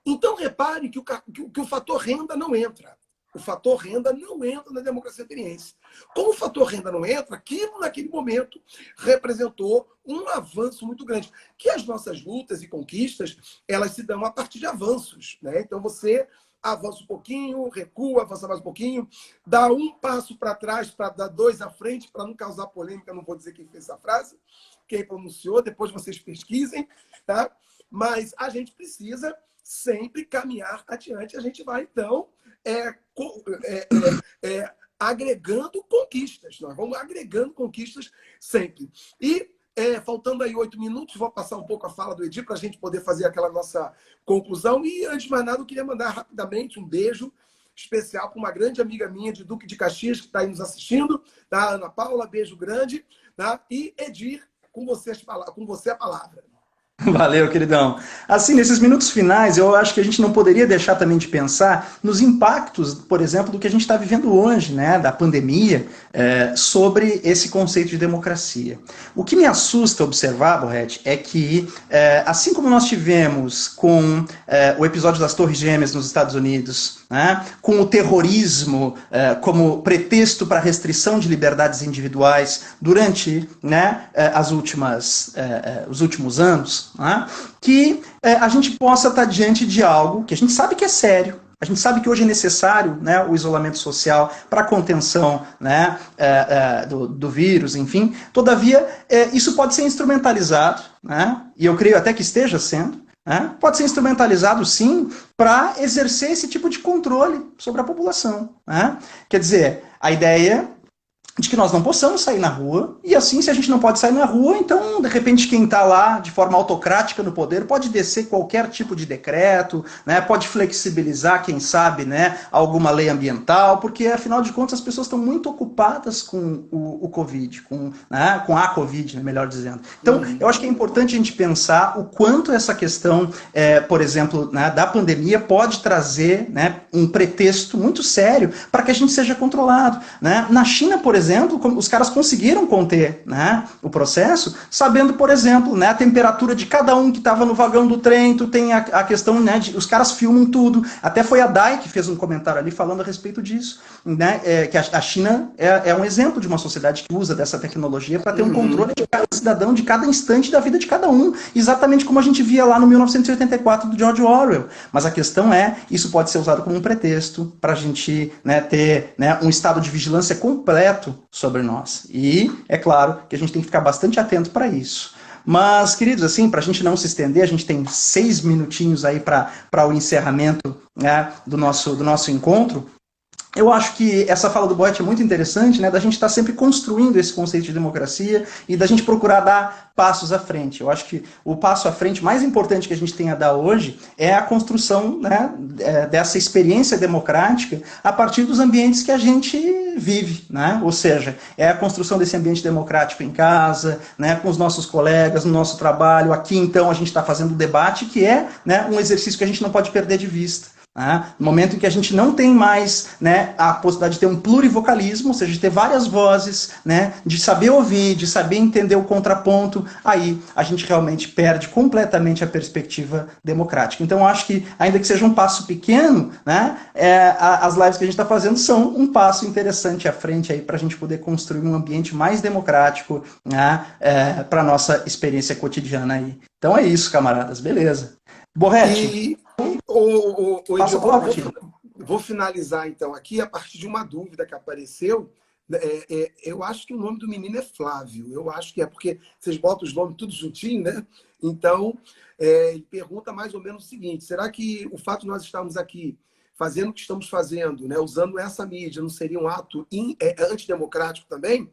Speaker 2: Então, repare que o fator renda não entra. O fator renda não entra na democracia ateniense. Como o fator renda não entra, aquilo naquele momento representou um avanço muito grande. Que as nossas lutas e conquistas, elas se dão a partir de avanços, né? Então você avança um pouquinho, recua, avança mais um pouquinho, dá um passo para trás para dar dois à frente, para não causar polêmica, não vou dizer quem fez essa frase, quem pronunciou, depois vocês pesquisem, tá? Mas a gente precisa sempre caminhar adiante. A gente vai, então, agregando conquistas. Nós vamos agregando conquistas sempre. E, faltando aí 8 minutos, vou passar um pouco a fala do Edi para a gente poder fazer aquela nossa conclusão. E, antes de mais nada, eu queria mandar rapidamente um beijo especial para uma grande amiga minha de Duque de Caxias, que está aí nos assistindo, tá? Ana Paula, beijo grande. Tá? E, Edir, com você a palavra.
Speaker 1: Valeu, queridão. Assim, nesses minutos finais, eu acho que a gente não poderia deixar também de pensar nos impactos, por exemplo, do que a gente está vivendo hoje, né, da pandemia, sobre esse conceito de democracia. O que me assusta observar, Borretti, é que, assim como nós tivemos com o episódio das Torres Gêmeas nos Estados Unidos, né, com o terrorismo como pretexto para restrição de liberdades individuais durante, né, os últimos anos, né, que a gente possa estar diante de algo que a gente sabe que é sério. A gente sabe que hoje é necessário, né, o isolamento social para a contenção, né, do vírus, enfim. Todavia, isso pode ser instrumentalizado, né, e eu creio até que esteja sendo, né, pode ser instrumentalizado, sim, para exercer esse tipo de controle sobre a população. Né? Quer dizer, a ideia de que nós não possamos sair na rua, e assim, se a gente não pode sair na rua, então, de repente, quem está lá de forma autocrática no poder pode descer qualquer tipo de decreto, né, pode flexibilizar, quem sabe, né, alguma lei ambiental, porque, afinal de contas, as pessoas estão muito ocupadas com o Covid, com a Covid, né, melhor dizendo. Então, eu acho que é importante a gente pensar o quanto essa questão, por exemplo, né, da pandemia pode trazer, né, um pretexto muito sério para que a gente seja controlado. Né? Na China, por exemplo, os caras conseguiram conter, né, o processo, sabendo, por exemplo, né, a temperatura de cada um que estava no vagão do trem. Tu tem a questão, né, os caras filmam tudo. Até foi a Dai que fez um comentário ali falando a respeito disso, né, que a China é um exemplo de uma sociedade que usa dessa tecnologia para ter um controle de cada cidadão, de cada instante da vida de cada um, exatamente como a gente via lá no 1984 do George Orwell. Mas a questão isso pode ser usado como um pretexto para a gente, né, ter, né, um estado de vigilância completo sobre nós. E é claro que a gente tem que ficar bastante atento para isso. Mas, queridos, assim, para a gente não se estender, a gente tem 6 minutinhos aí para o encerramento, né, do nosso encontro. Eu acho que essa fala do Boetti é muito interessante, né, da gente estar sempre construindo esse conceito de democracia e da gente procurar dar passos à frente. Eu acho que o passo à frente mais importante que a gente tem a dar hoje é a construção, né, dessa experiência democrática a partir dos ambientes que a gente vive, né? Ou seja, é a construção desse ambiente democrático em casa, né, com os nossos colegas, no nosso trabalho. Aqui, então, a gente está fazendo um debate que é, né, um exercício que a gente não pode perder de vista. No momento em que a gente não tem mais, né, a possibilidade de ter um plurivocalismo, ou seja, de ter várias vozes, né, de saber ouvir, de saber entender o contraponto, aí a gente realmente perde completamente a perspectiva democrática. Então, acho que, ainda que seja um passo pequeno, né, as lives que a gente está fazendo são um passo interessante à frente aí para a gente poder construir um ambiente mais democrático, né, para a nossa experiência cotidiana aí. Então é isso, camaradas. Beleza. Borretti.
Speaker 2: Passa a palavra, vou finalizar então aqui a partir de uma dúvida que apareceu. Eu acho que o nome do menino é Flávio. Eu acho que é porque vocês botam os nomes tudo juntinho, né? Então, ele pergunta mais ou menos o seguinte: será que o fato de nós estarmos aqui fazendo o que estamos fazendo, né, usando essa mídia, não seria um ato antidemocrático também?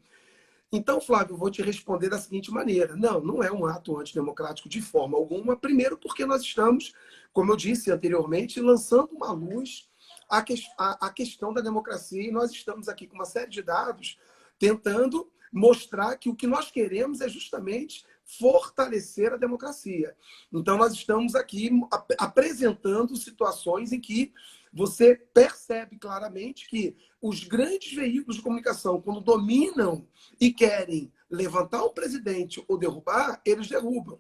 Speaker 2: Então, Flávio, eu vou te responder da seguinte maneira. Não, não é um ato antidemocrático de forma alguma. Primeiro, porque nós estamos, como eu disse anteriormente, lançando uma luz à questão da democracia. E nós estamos aqui com uma série de dados tentando mostrar que o que nós queremos é justamente fortalecer a democracia. Então, nós estamos aqui apresentando situações em que você percebe claramente que os grandes veículos de comunicação, quando dominam e querem levantar um presidente ou derrubar, eles derrubam.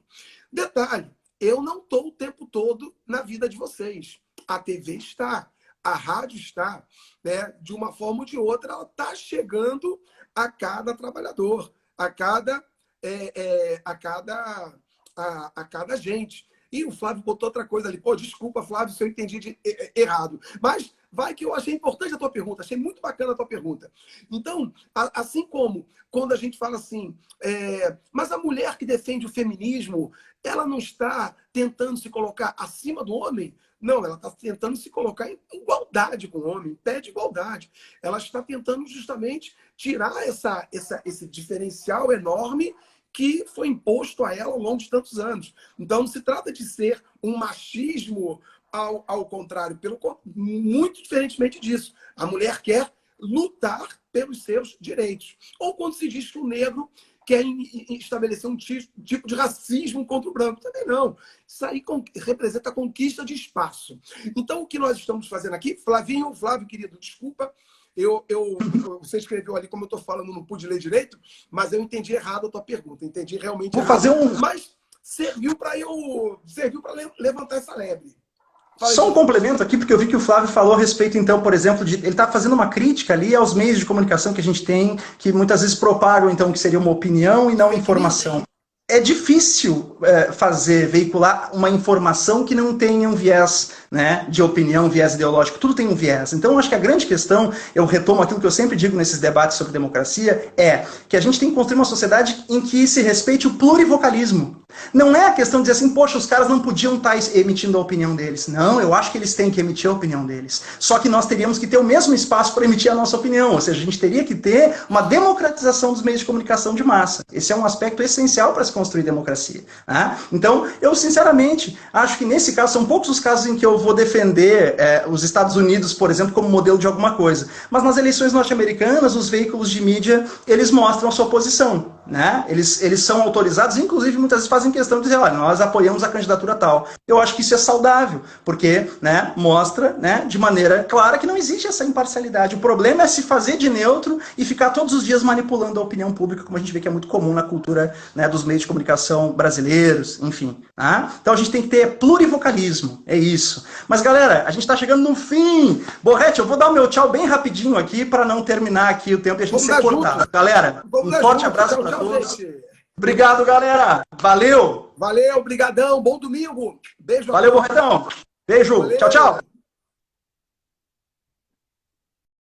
Speaker 2: Detalhe, eu não estou o tempo todo na vida de vocês. A TV está, a rádio está, né? De uma forma ou de outra, ela está chegando a cada trabalhador, a cada gente. E o Flávio botou outra coisa ali. Pô, desculpa, Flávio, se eu entendi errado. Mas vai que eu achei importante a tua pergunta. Achei muito bacana a tua pergunta. Então, assim como quando a gente fala assim, mas a mulher que defende o feminismo, ela não está tentando se colocar acima do homem? Não, ela está tentando se colocar em igualdade com o homem, em pé de igualdade. Ela está tentando justamente tirar esse diferencial enorme que foi imposto a ela ao longo de tantos anos. Então, não se trata de ser um machismo ao contrário, muito diferentemente disso. A mulher quer lutar pelos seus direitos. Ou quando se diz que o negro quer estabelecer um tipo de racismo contra o branco. Também não. Isso aí representa a conquista de espaço. Então, o que nós estamos fazendo aqui, Flávio, querido, desculpa, você escreveu ali, como eu estou falando, não pude ler direito, mas eu entendi errado a tua pergunta. Entendi realmente
Speaker 1: Vou
Speaker 2: errado.
Speaker 1: fazer
Speaker 2: Mas serviu para levantar essa lebre.
Speaker 1: Só um complemento aqui, porque eu vi que o Flávio falou a respeito, então, por exemplo, ele está fazendo uma crítica ali aos meios de comunicação que a gente tem, que muitas vezes propagam, então, que seria uma opinião e não informação. É difícil veicular uma informação que não tenha um viés, né, de opinião, um viés ideológico. Tudo tem um viés. Então, eu acho que a grande questão, eu retomo aquilo que eu sempre digo nesses debates sobre democracia, é que a gente tem que construir uma sociedade em que se respeite o plurivocalismo. Não é a questão de dizer assim, poxa, os caras não podiam estar emitindo a opinião deles. Não, eu acho que eles têm que emitir a opinião deles. Só que nós teríamos que ter o mesmo espaço para emitir a nossa opinião. Ou seja, a gente teria que ter uma democratização dos meios de comunicação de massa. Esse é um aspecto essencial para se construir democracia. Né? Então, eu sinceramente acho que nesse caso, são poucos os casos em que eu vou defender os Estados Unidos, por exemplo, como modelo de alguma coisa. Mas nas eleições norte-americanas, os veículos de mídia, eles mostram a sua posição. Né? Eles são autorizados, inclusive muitas vezes fazem questão de dizer, olha, nós apoiamos a candidatura tal. Eu acho que isso é saudável, porque, né, mostra, né, de maneira clara que não existe essa imparcialidade. O problema é se fazer de neutro e ficar todos os dias manipulando a opinião pública, como a gente vê que é muito comum na cultura, né, dos meios de comunicação brasileiros, enfim. Tá? Então a gente tem que ter plurivocalismo, é isso. Mas galera, a gente está chegando no fim. Borretti, eu vou dar o meu tchau bem rapidinho aqui para não terminar aqui o tempo e a gente ser cortado. Galera, um forte abraço para todos. Obrigado, galera. Valeu.
Speaker 2: Valeu, brigadão. Bom domingo. Beijo.
Speaker 1: Valeu, Borretão. Beijo. Valeu. Tchau, tchau.